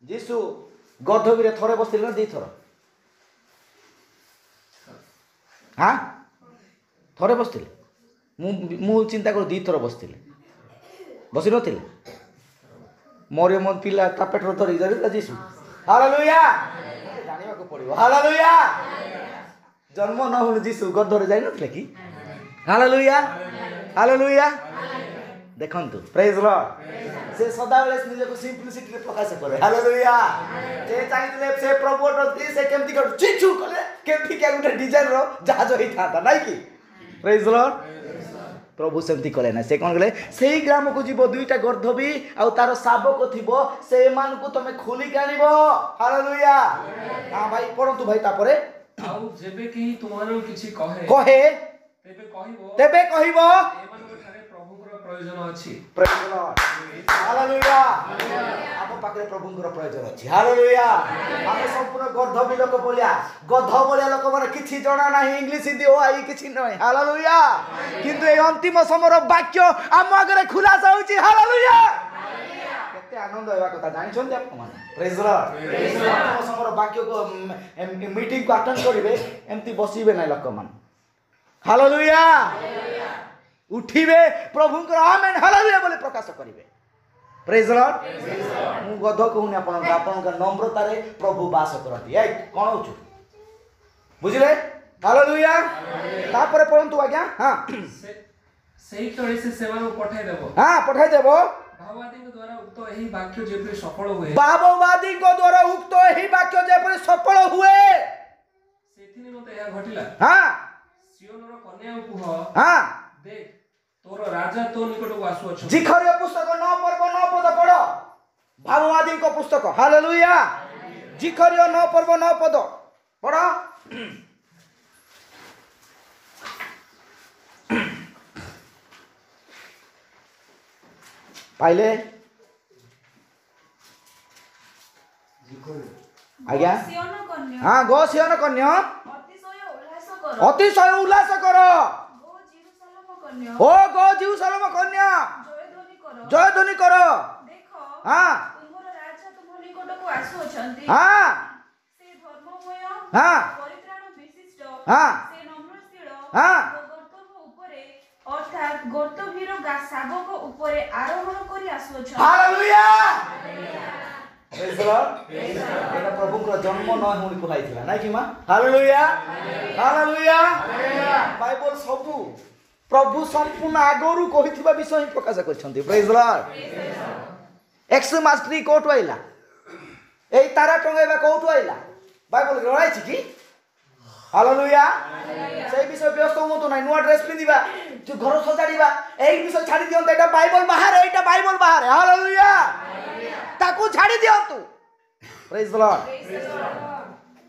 यीशु गर्धवी रे थरे बसिले ना दी थर हां थरे बसिले मु चिंता कर दी थर बसिले बसि नथिले मोरे मन पिला ता पेटर धरि जरिला यीशु हालेलुया जानिबा को पड़िबो हालेलुया जन्म न होल यीशु गर्धरे जाई नथिले कि हालेलुया हालेलुया देखंतु प्रेज लॉर्ड से सदा बेले निजे को सिंपलिसिटी रे प्रकाश करे हालेलुया जे चाहिले से प्रभु से केमती कर चिचू कले केमती के गुटे डिजाइन रो जहाज होई थाता नाइ कि प्रेज लॉर्ड प्रभु सेमती कले ना से कोन गले सेही ग्राम को जीवो दुईटा गर्धवी आ तार शावक थिबो से मान को तमे खुली कानिबो हालेलुया हां भाई पढंतु भाई तापरे आउ जेबे कि तुमारो किछि कहे तेबे कहिबो एमानको ठारे प्रभुଙ୍କର प्रयोजन अछि प्रेज लॉर्ड हालेलुया आपो पाखरे प्रभुଙ୍କର प्रयोजन अछि हालेलुया आमे संपूर्ण गर्धवी लोक बोलिया गध बोलिया लोक माने किछि जणा नाही इंग्लिश हिंदी ओ आई किछि नै हालेलुया किंतु ए अंतिम समर वाक्य आम आगरे खुलासा होछि हालेलुया केते आनंद हेबा कथा जानि छन आप माने प्रेज लॉर्ड अंतिम समर वाक्य को मीटिंग को अटेंड करिवे एम्ति बसिबे नै लोक मान हालेलुया उठिबे प्रभुଙ୍କର आमेन हालेलुया बोले प्रकाश करिवे प्रेज लॉर्ड मु गध कहूनी आपन नम्रता रे प्रभु वास करती ए कोन होछु बुझिले हालेलुया तापर पढंतु आज्ञा हां सेही तळे से सेवानो पठाइ देबो हां पठाइ देबो भाववादीଙ୍କ द्वारा उक्त एही वाक्य जेपरि सफल हुए भाववादीଙ୍କ द्वारा उक्त एही वाक्य जेपरि सफल हुए सेथि निमंते एहा घटिला हां सियोनर कन्या कुह हां देख तोर राजा तो निकट को आसु अछि जिखरिया पुस्तक 9 पर्व 9 पद पढ़ो भाववादीଙ୍କ पुस्तक हालेलुया जिखरिया 9 पर्व 9 पद पढ़ो पाइले आज्ञा हाँ गो सियोन कन्या अतिशय उल्लास करो ओ गो जेरूशलेम कन्या जय ध्वनि करो हाँ हाँ हाँ हाँ हाँ অর্থাৎ গর্তভীর শাবক উপরে আরোহণ করি আসুছন। ହାଲେଲୁୟା ପ୍ରେଜ୍ ଦ ଲର୍ଡ। এটা প্রভুଙ୍କର জন্ম নয় হুনি কুহাইଥିଲା নাই কি মা? Hallelujah hallelujah. বাইবেল ସବୁ প্রভু সম্পূর্ণ আগରୁ କହିଥିବା ବିଷୟ ହିଁ ପ୍ରକାଶ କରିଛନ୍ତି। ପ୍ରେଜ୍ ଦ ଲର୍ଡ। ଏକ୍ସମାସ୍ ଟ୍ରି କୋଉଠୁ ଆଇଲା? এই তারা টঙ্গাইবা কোଉଠୁ আইলা? বাইবেল রয়েছে কি? হালেলুয়া। সেই বিষয় ব্যস্ত হতো নাই। নূয়া ড্রেস পিন্ধিবা, ঘর সজাড়িবা, এই বিষয় ছাড়ি দিয়ন্তু। এটা বাইবেল বাহারে, এইটা বাইবেল বাহারে। হালেলুয়া। তাকু ছাড়ি দিয়ন্তু। প্রেজ দ লর্ড।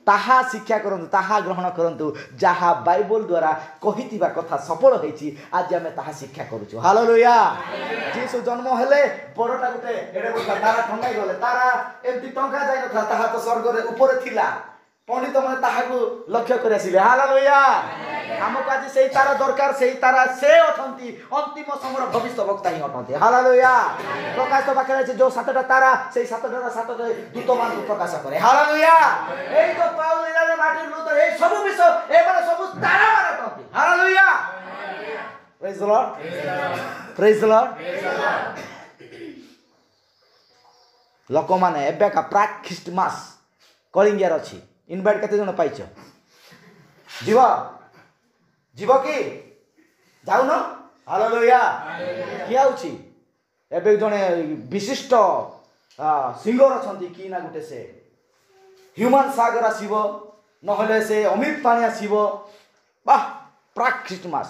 তাহা শিক্ষা করন্তু, তাহা গ্রহণ করন্তু। যাহা বাইবেল দ্বারা কহিଥିବା কথা সফল হয়েছি, আজ আমি তাহা শিক্ষা করুଛୁ। হালেলুয়া। যিশু জন্ম হেলে বড়টা গোটে এড়ে বসলা, তারা ঠঙ্গাই গলে। তারা এমতি টঙ্কা যাই নথিলা, তাহা তো স্বর্গরে উপরে থিলা। পণ্ডিত মানে তাহাକୁ লক্ষ্য করে আসিলে। হালেলুয়া। ଆମକୁ ଆଜି ସେଇ ତାର ଦରକାର, ସେଇ ତାରା ସେ ଅଛନ୍ତି। ଅନ୍ତିମ ସମୟର ଭବିଷ୍ୟ ବକ୍ତା ହିଁ ଅଟନ୍ତି। ହାଲେଲୁୟା। ପ୍ରକାଶ ପାଖରେ ଅଛି ଯୋଉ ସାତଟା ତାରା, ସେଇ ସାତଟା ଦୂତମାନଙ୍କୁ ପ୍ରକାଶ କରେ। ହାଲେଲୁୟା। ଏଇ ତ ପାଉଲ ଇରାରେ ମାର୍ଟିନ ଲୁଥର, এই ସବୁ ବିଷୟ ଏମାନେ ସବୁ ତାରା ମାନେ ଅଟନ୍ତି। ହାଲେଲୁୟା। ପ୍ରେଜ୍ ଦ ଲର୍ଡ। ପ୍ରେଜ୍ ଦ ଲର୍ଡ। ଲୋକମାନେ ଏବେକା ପ୍ରାକ୍ ଖ୍ରୀଷ୍ଟମାସ କଳିଙ୍ଗିଆର ଅଛି। ଇନଭାଇଟ୍ କେତେ ଜଣ ପାଇଛ? ଯିବ ଯିବ କି? ଯାଉନ? ହାଲେଲୁୟା। କିଏ ଆଉଛି? ଏବେ ଜଣେ ବିଶିଷ୍ଟ ସିଙ୍ଗର ଅଛନ୍ତି କି ନା ଗୋଟେ, ସେ ହ୍ୟୁମାନ ସାଗର ଆସିବ, ନହେଲେ ସେ ଅମିତ ପାଣି ଆସିବ। ବାଃ, ପ୍ରାକ୍ ଖ୍ରୀଷ୍ଟମାସ।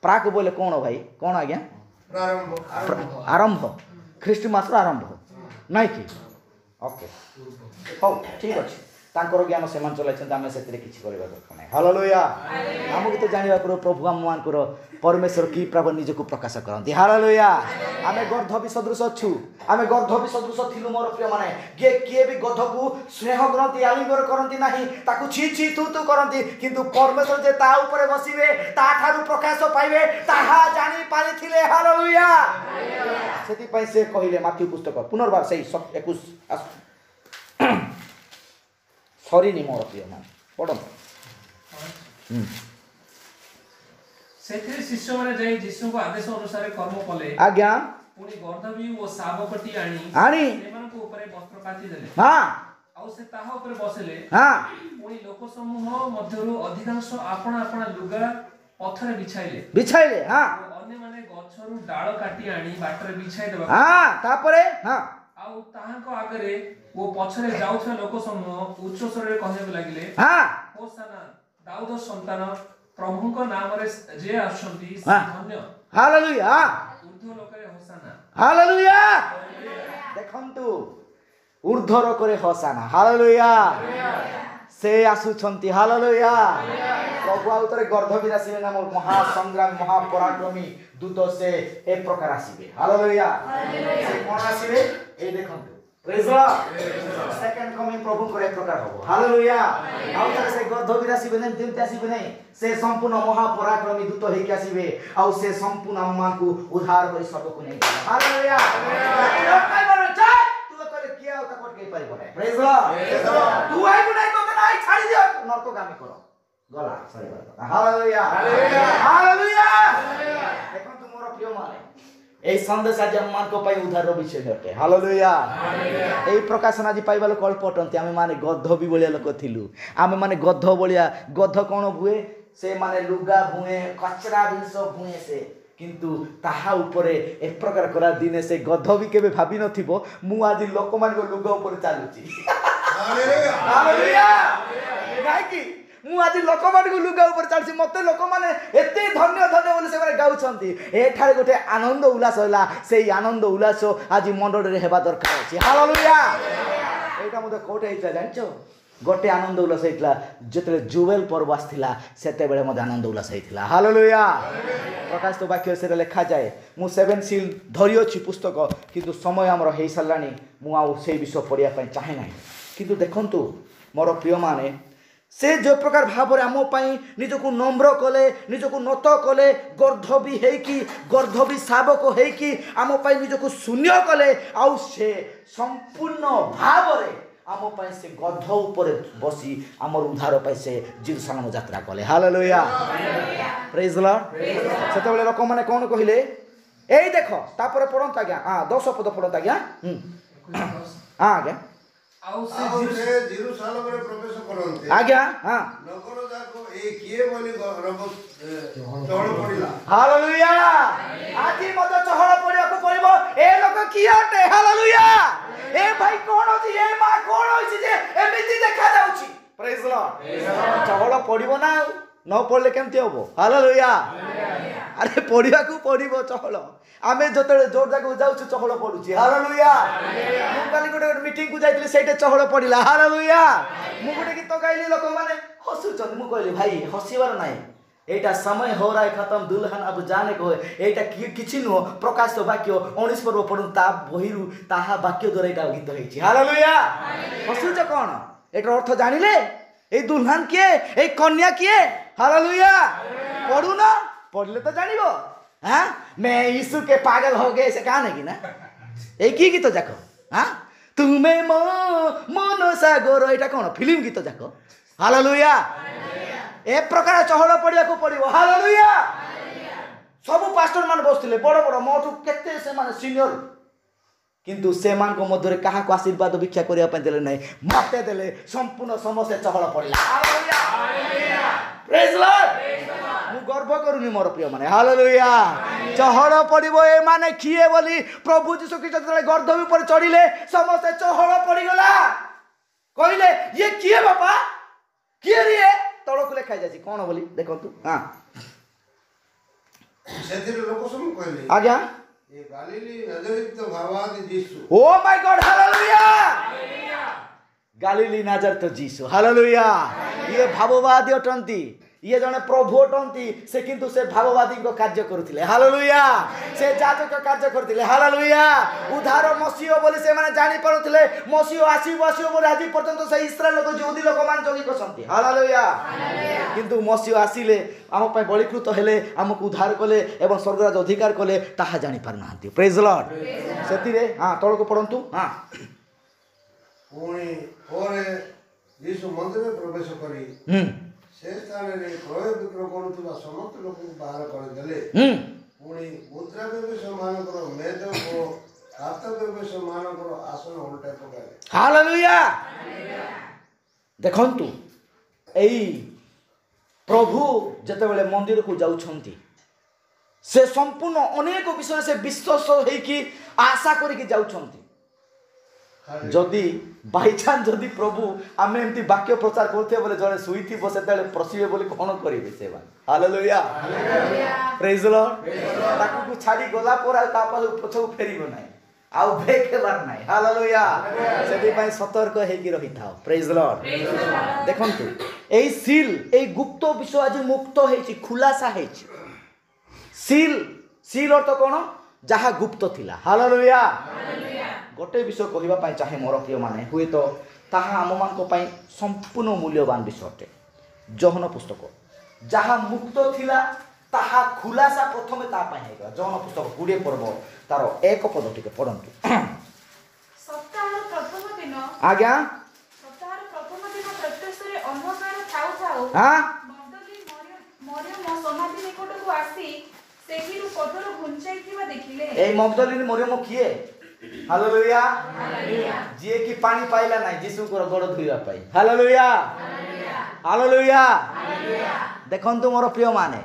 ପ୍ରାକ୍ ବୋଲେ କ'ଣ ଭାଇ? କ'ଣ ଆଜ୍ଞା? ଆରମ୍ଭ। ଖ୍ରୀଷ୍ଟମାସର ଆରମ୍ଭ ନାଇଁ କି? ଓକେ, ହଉ ଠିକ୍ ଅଛି। ତାଙ୍କର ଜ୍ଞାନ ସେମାନେ ଚଲାଇଛନ୍ତି, ଆମେ ସେଥିରେ କିଛି କରିବା ଦରକାର ନାହିଁ। ହାଲେଲୁୟା। ଆମକୁ ତ ଜାଣିବାକୁ ପଡ଼ିବ ପ୍ରଭୁ ଆମମାନଙ୍କର ପରମେଶ୍ୱର କି ପ୍ରଭୁ ନିଜକୁ ପ୍ରକାଶ କରନ୍ତି। ହାଲେଲୁୟା। ଆମେ ଗର୍ଦ୍ଧ ବି ସଦୃଶ ଅଛୁ, ଆମେ ଗର୍ଦ୍ଧ ବି ସଦୃଶ ଥିଲୁ ମୋର ପ୍ରିୟମାନେ। କିଏ ବି ଗର୍ଦ୍ଧକୁ ସ୍ନେହ କରନ୍ତି, ଆଲିଙ୍ଗନ କରନ୍ତି ନାହିଁ, ତାକୁ ଛି ଛି ତୁ ତୁ କରନ୍ତି। କିନ୍ତୁ ପରମେଶ୍ୱର ଯେ ତା ଉପରେ ବସିବେ, ତାଠାରୁ ପ୍ରକାଶ ପାଇବେ, ତାହା ଜାଣିପାରିଥିଲେ। ହାଲେଲୁୟା। ସେଥିପାଇଁ ସେ କହିଲେ ମାଥ୍ୟୁ ପୁସ୍ତକ ପୁନର୍ବାର ସେଇ 21 ସରିନି ମୋର ପ୍ରିୟମାନେ, ପଢ଼ନ୍ତୁ। ସେଥିରେ ଶିଷ୍ୟମାନେ ଯାଇ ଯୀଶୁଙ୍କ ଆଦେଶ ଅନୁସାରେ କର୍ମ କଲେ। ଆଜ୍ଞା। ପୁଣି ଗର୍ଦ୍ଧବୀ ଓ ଶାବକଟି ଆଣି ସେମାନଙ୍କ ଉପରେ ବସ୍ତ୍ର କାଚି ଦେଲେ। ଆଉ ସେ ତାହା ଉପରେ ବସିଲେ। ପୁଣି ଲୋକ ସମୂହ ମଧ୍ୟରୁ ଅଧିକାଂଶ ଆପଣା ଆପଣା ଲୁଗା ପଥରେ ବିଛାଇଲେ। ଅନ୍ୟମାନେ ଗଛରୁ ଡାଳ କାଟି ଆଣି ବାଟରେ ବିଛାଇ ଦେବାକୁ। ତାପରେ ଆଉ ତାହାଙ୍କ ଆଗରେ ଓ ପଛରେ ଯାଉଥିବା ଲୋକ ସମୂହ ଉଚ୍ଚ ସ୍ୱରରେ କହିବାକୁ ଲାଗିଲେ, ହୋଶାନା ଦାଉଦ ସନ୍ତାନ, ପ୍ରଭୁଙ୍କ ନାମରେ ଯେ ଆସୁଛନ୍ତି ସେ ଧନ୍ୟ। ହାଲେଲୁୟା। ଉର୍ଦ୍ଧ୍ୱ ଲୋକରେ ହୋଶାନା। ହାଲେଲୁୟା। ଦେଖନ୍ତୁ, ଉର୍ଦ୍ଧ୍ୱ ଲୋକରେ ହୋଶାନା। ହାଲେଲୁୟା। ସେ ଆସୁଛନ୍ତି। ହାଲେଲୁୟା। ପ୍ରଭୁ ଆଉ ଥରେ ଗର୍ଦ୍ଧବୀର ଆସିବେ ନା, ମୋର ମହାସଂଗ୍ରାମୀ ମହାପରାକ୍ରମୀ ଦୂତ ସେ ଏ ପ୍ରକାର ଆସିବେ। ହାଲେଲୁୟା। ସେ କ'ଣ ଆସିବେ? এই ଦେଖନ୍ତୁ, ପ୍ରେଜ୍ ଦ ଲର୍ଡ। ସେକେଣ୍ଡ କମିଂ ପ୍ରଭୁଙ୍କର ଏ ପ୍ରକାର ହବ। ହାଲେଲୁୟା। ଆଉ ଥରେ ସେ ଗର୍ଦ୍ଧବୀର ଆସିବେ ନାହିଁ, ଯେମିତି ଆସିବେ ନାହିଁ, ସେ ସମ୍ପୂର୍ଣ୍ଣ ମହାପରାକ୍ରମୀ ଦୂତ ହେଇକି ଆସିବେ। ଆଉ ସେ ସମ୍ପୂର୍ଣ୍ଣ ଆମମାନଙ୍କୁ ଉଦ୍ଧାର କରି ସବକୁ ନେଇଯିବେ। ହାଲେଲୁୟା। ତୁ କହିଲେ କିଏ ଆଉ ତାକୁ ଅଟକେଇ ପାରିବ ନାହିଁ। ପ୍ରେଜ୍ ଦ ଲର୍ଡ। ତୁ ଆଇବୁ ନାହିଁ, ତମେ ନାହିଁ, ଛାଡ଼ି ଦିଅ, ନର୍କଗାମୀ କର, ଗଲା ସରିଗଲା କଥା। ହାଲେଲୁୟା। ହାଲେଲୁୟା। ଦେଖନ୍ତୁ ମୋର ପ୍ରିୟମାନେ, এই সন্দেশ আজ আমମାନଙ୍କ ପାଇଁ ଉଦ୍ଧାରର ବିଷୟ ଅଟେ। ହାଲେଲୁୟା। এই ପ୍ରକାଶନ ଆଜି ପାଇବା ଲୋକ ଅଳ୍ପ ଅଟନ୍ତି। ଆମେମାନେ ଗଧ ବି ଭଳିଆ ଲୋକ ଥିଲୁ। ଆମେମାନେ ଗଧ ଭଳିଆ। ଗଧ କ'ଣ ହୁଏ? ସେମାନେ ଲୁଗା ଭୁଏ, କଚରା ଜିନିଷ ଭୁଏ ସେ, କିନ୍ତୁ ତାହା ଉପରେ ଏ ପ୍ରକାର କରା ଦିନେ ସେ ଗଧ ବି କେବେ ଭାବିନଥିବ ମୁଁ ଆଜି ଲୋକମାନଙ୍କ ଲୁଗା ଉପରେ ଚାଲୁଛି। ହାଲେଲୁୟା। କାହିଁକି? ମୁଁ ଆଜି ଲୋକମାନଙ୍କୁ ଲୁଗା ଉପରେ ଚାଲୁଛି। ମୋତେ ଲୋକମାନେ ଏତେ ଧନ୍ୟ ଧନ୍ୟ ବୋଲି ସେମାନେ ଗାଉଛନ୍ତି। ଏଠାରେ ଗୋଟେ ଆନନ୍ଦ ଉଲ୍ଲାସ ହେଲା। ସେଇ ଆନନ୍ଦ ଉଲ୍ଲାସ ଆଜି ମଣ୍ଡଳରେ ହେବା ଦରକାର ଅଛି। ହାଲେଲୁୟା। ଏଇଟା ମଧ୍ୟ କୋଉଠି ହେଇଥିଲା ଜାଣିଛ? ଗୋଟେ ଆନନ୍ଦ ଉଲ୍ଲାସ ହେଇଥିଲା ଯେତେବେଳେ ଜୁଏଲ ପର୍ବ ଆସିଥିଲା, ସେତେବେଳେ ମଧ୍ୟ ଆନନ୍ଦ ଉଲ୍ଲାସ ହେଇଥିଲା। ହାଲେଲୁୟା। ପ୍ରକାଶିତ ବାକ୍ୟ ସେଟା ଲେଖାଯାଏ। ମୁଁ 7 ସିଲ୍ ଧରିଅଛି ପୁସ୍ତକ, କିନ୍ତୁ ସମୟ ଆମର ହେଇସାରିଲାଣି। ମୁଁ ଆଉ ସେଇ ବିଷୟ ପଢ଼ିବା ପାଇଁ ଚାହେଁ ନାହିଁ। କିନ୍ତୁ ଦେଖନ୍ତୁ ମୋର ପ୍ରିୟମାନେ, ସେ ଯେଉଁ ପ୍ରକାର ଭାବରେ ଆମ ପାଇଁ ନିଜକୁ ନମ୍ର କଲେ, ନିଜକୁ ନତ କଲେ, ଗର୍ଦ୍ଧବୀ ହେଇକି, ଗର୍ଦ୍ଧବୀ ଶାବକ ହେଇକି ଆମ ପାଇଁ ନିଜକୁ ଶୂନ୍ୟ କଲେ। ଆଉ ସେ ସମ୍ପୂର୍ଣ୍ଣ ଭାବରେ आम पाई से गध ऊपर बसी आमर उद्धार पाई से जेरूसालेम यात्रा कले हालेलुया प्रेज द लॉर्ड सेते बेले लोक माने कोन कहिले एई देखो तापर पढंत आज्ञा हां 10 पद पढंत आज्ञा हां आज्ञा ଆଉ ସେ ଜେରୁସାଲେମରେ ପ୍ରବେଶ କରନ୍ତି आज्ञा हां ନଗର ଯାକ ଏ କିଏ ବୋଲି ଚହଳ ପଡ଼ିଲା हालेलुया आଜି मते चहल पडिया को पड़िबो ए लोक किए अटे हालेलुया ए भाई कोन अछि ए मा कोन अछि जे एमिति देखा जाउछि प्रेज द लॉर्ड चहल पडिबो ना न पड़ले केमति होबो हालेलुया अरे पढ़िया को पड़ो चहल आम जो जोर जगह जाऊँ चहल पड़ुची हालेलुया मुझे गोटे मीटिंग को जाइए से चहल पड़ा हालेलुया मुझे गीत गाइली लोक मैंने हसुच्च मुझे कहली भाई हसबार ना एटा समय हो रहा है खत्म दुल्हन अब जाने को एटा किछि नुह प्रकाश वाक्य 19 पर्व पढ़ू ता बहिरु ताहा वाक्य द्वारा एटा गीत होइछि हालेलुया हसुच्च कौन एटार अर्थ जानिले ए दुल्हन किए ए कन्या किए हालेलुया पढ़ू ना पढ़ले तो जानिबो हाँ मैं यीशु के पागल हो गए से कहा नहीं ना एक ही गीत जाक हाँ तुम्हें मन सागर एटा कौन फिल्म गीत जाक हालेलुया ए प्रकार चहल पड़िया को पड़ो हालेलुया सब पास्टर मान बसते बड़ बड़ मोठू केते से माने सीनियर किंतु से मान को मध्य क्या आशीर्वाद भिक्षा करने देले नहीं मते देले संपूर्ण समस्या चहल पड़ला हालेलुया प्रेज लॉर्ड मु गर्व करूनी मोर प्रिय माने हालेलुया चहल पड़िबो ए माने किए बोली प्रभु यीशु ख्रीष्ट जतले गर्दभी पर चढ़िले समस्त चहल पड़ी गला कहले ये किए बापा किए रे तळको लेखा जाछि कोन बोली देखंतु हां सेतिर लोक सब कहले आज्ञा ये गालीली नजरित भावादि यीशु oh my God hallelujah Galilee Nazareth यीशु हालेलुया ये भाववादी अटंती ये जने प्रभु अटंती से किंतु से भाववादी को कार्य करुथिले हालेलुया से जाजक कार्य करथिले हालेलुया उद्धार मसीह बोली से माने जानि परुथिले मसीह आसीबो बोली आज पर्यंत से इस्राएल लोक यहूदी लोक मान जगी कसंती हालेलुया किंतु मसीह आसीले आम पय बलिकृत हेले हमकु उद्धार कले एवं स्वर्गराज अधिकार कले ताहा जानि पार नाहंती प्रेज द लॉर्ड सेतिरे हां तळको पढंतु हां पुणी ओरे यीशु मंदिर में प्रवेश करी से स्थान रे क्रय विक्रय करुवा समस्त लोक बाहर कर देले पुणी मुद्रा व्यवसाय मानकर मेद को खात व्यवसाय मानकर आसन उल्टा पकाले हालेलुया देखंतु एई प्रभु जते बेले मंदिर को जाउछंती से संपूर्ण अनेक विषय से विश्वास होइकी आशा करिकी जाउछंती जदि बाई चांस जदि प्रभु आमे एमती वाक्य प्रचार करते बोले जने सुईथि बसे तले प्रसिबे बोली कोन करिवे सेवा हालेलुया प्रेज द लॉर्ड ताकू को छाडी गला पर ता पाछो पछो फेरिबो नाही आउ भेकेबार नाही हालेलुया सेति पई सतर्क हेकी रही थाओ प्रेज द लॉर्ड देखंतु एई सील एई गुप्त विषय आज मुक्त हेछि खुलासा हेछि सील अर्थ कोन जहा गुप्त थिला हालेलुया गोटे विषय कहवाई चाहे मोर प्रिय माने हुए तो ताहा आम मान संपूर्ण मूल्यवान विषय अटे जहन पुस्तक जहाँ मुक्त थिला ताहा खुलासा प्रथम तागला जहन पुस्तक 20 पर्व तार 1 पद टिके पढ़ंतु सप्ताहर प्रथम दिन आज्ञा सप्ताहर प्रथम दिन प्रत्युषरे अन्धकार थाउ थाउ हां मगदली मरियम समाधि निकट को आसी सेहिरु पथर घुंचाइथिबा देखिले ए मगदलिनी मरियम किए हालेलुया जे कि पानी पाइला नाही यीशु को गोड़ धुइबा पाई हालेलुया हालेलुया देखंतु मोर प्रिय माने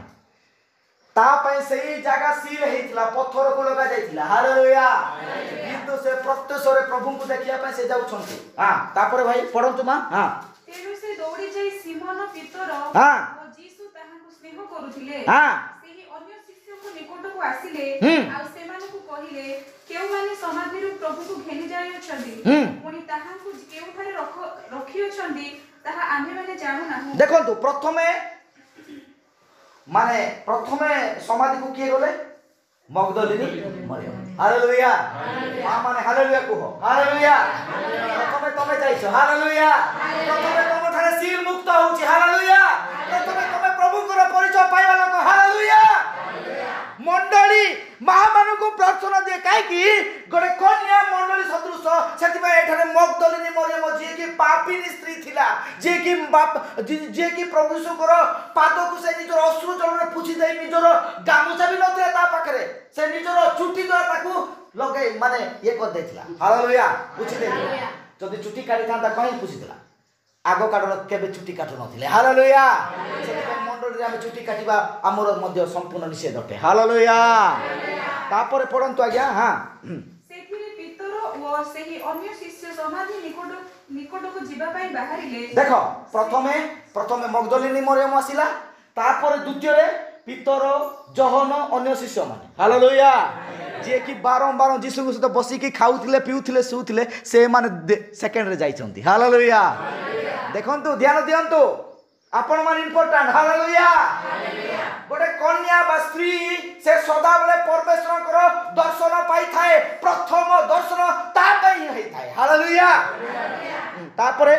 ता पय सही जगह सील हेतिला पत्थर को लगा जाइतिला हालेलुया किंतु से प्रत्युषरे प्रभु को देखिया पय से जाउ छंती हां तापर भाई पढंतु मा हां तेनु से दौड़ी जाई सिमोन पितर हां ओ यीशु ताहां स्नेह करूथिले हां सेही अन्य शिष्य को निकट को आसिले आ सेमान को कहिले केउ माने समाधि रु प्रभु को घेनी जाय छथि पुनी ताहां को केउ थारे रखियो छथि ताहा आमे माने जानु नाहु देखंतु प्रथमे समाधि को किए गले मगदलिनी मरियम हालेलुया हां माने हालेलुया कहो हालेलुया प्रथमे तमे जाइछो हालेलुया प्रथमे तमे थारे सील मुक्त होछि हालेलुया प्रथमे तमे प्रभु को परिचय पाइबा लोक हालेलुया मंडली माँ मान को प्रश्न दिए कहीं गोटे कन्या मंडली सदृश से मगदलिनी मरियम जी की पापिनी स्त्री थिला जी की प्रभु यीशुकर पाद को से निजर अश्रु जल पुछि दे निजर गामुछा भी नथिला ता पाखरे से निजर चुटी द्वारा ताकू लगे माने ये कर देथिला हालेलुया पुछि देथिला जदि चुटी काटी थांता कहीं पुछिथिला आगो काटो केबे चुटी काटू नथिले हालेलुया से मंडली रे हम चुटी काटिबा हमर मध्ये संपूर्ण निषेध अटे हालेलुया तापर पढंतु आज्ञा हां सेथिरे पितर ओ सेही अन्य शिष्य समाधि निकट को जीवा पई बाहरिले देखो प्रथमे मगदलिनी मरियम आसिला तापर द्वितीय रे पितर जहन अन्य शिष्य माने हालेलुया जे कि बारंबार जीसु को सहित बसिकी खाउथिले पिउथिले सुउथिले से माने सेकेंड रे जाइछंती हालेलुया देखंतु ध्यान दियंतु आपण मान इंपोर्टेंट हालेलुया गोटे कन्या बा स्त्री से सदा बेले परमेश्वर कर दर्शन पाई थाए प्रथम दर्शन ता पई हेई थाए हालेलुया तापरे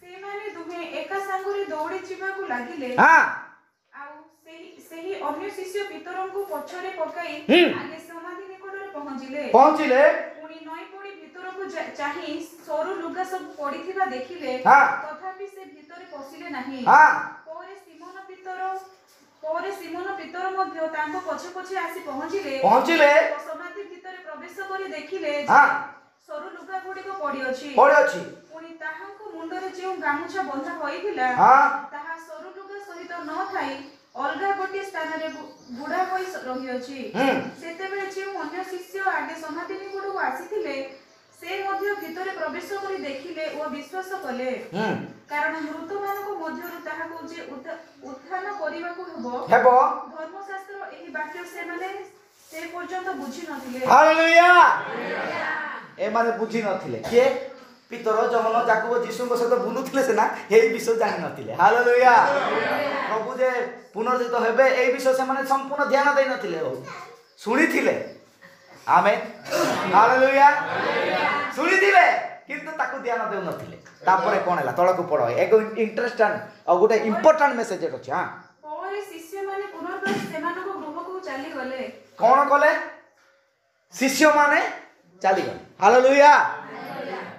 से माने दुहे एका संगरे दौड़ी जीवा को लागिले हां आउ सेही अन्य शिष्य पितरन को पछरे पकाई आगे समाधि निकट रे पहुंचिले पुनी नई पड़ी भीतर को चाहि सरू लुगा सब पड़ीथिबा देखिले तथापि से भीतर पसिले नाही पोरे सिमोन पितर मध्ये तांको पछे पछे आसी पहुंचिले समाधि भीतर प्रवेश करी देखिले सरू लुगा गुडी को पड़ी अछि पुनी ताहाको मुंडरे जे गामुछा बंधा होइथिला ताहा सरू लुगा सहित न थाई अलगा गोटे स्थान रे बुढ़ा होई रही अछि सेते बेले जे अन्य शिष्य आगे समाधि निकट को आसीथिले से मध्ये भीतर प्रवेश करी देखिले ओ विश्वास कले कारण मृत मानको मध्यरु ताहाको जे उत्थान करिबा को हेबो धर्मशास्त्र एही वाक्य से माने से पर्यंत बुझी नथिले हालेलुया ए माने बुझी नथिले के पितर जहन जाकुब जीसु को सहित बुलुथिले से ना एही विषय जानि नथिले हालेलुया प्रभु जे पुनर्जित हेबे एही विषय से माने संपूर्ण ध्यान देई नथिले सुनिथिले आमेन हालेलुया सुनिथिले किंतु ताकू ध्यान देउ नथिले तापरे कोन हला तळकू पढो एगो इंटरेस्टिंग और गोटे इंपोर्टेंट मेसेज अछि हां पोरे शिष्य माने पुनर्बार सेमानको गृह को चली गले कोन कले शिष्य माने चली गले हालेलुया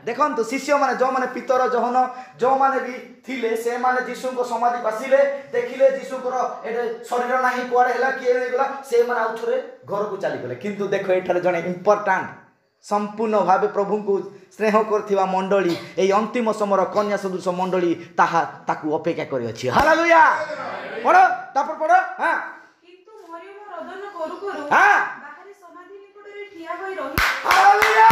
देखंतु शिष्य माने जो माने पितर जहन जो माने भी थिले से माने जीसु को समाधि पासिले देखिले जीसु को एटे शरीर नाही कुआडे हला के गला से माने आउथरे घर को चली गले किंतु देखो एठारे जने इंपोर्टेंट संपूर्ण भावे प्रभु को स्नेह करथिबा मंडली एई अंतिम समर कन्या सदृश मंडली ताहा ताकू अपेक्षा करि अछि हालेलुया पढो तापर पढो हां किंतु मरियम रोदन करू हां बाहरे समाधि निकट रे ठिया होई रही हालेलुया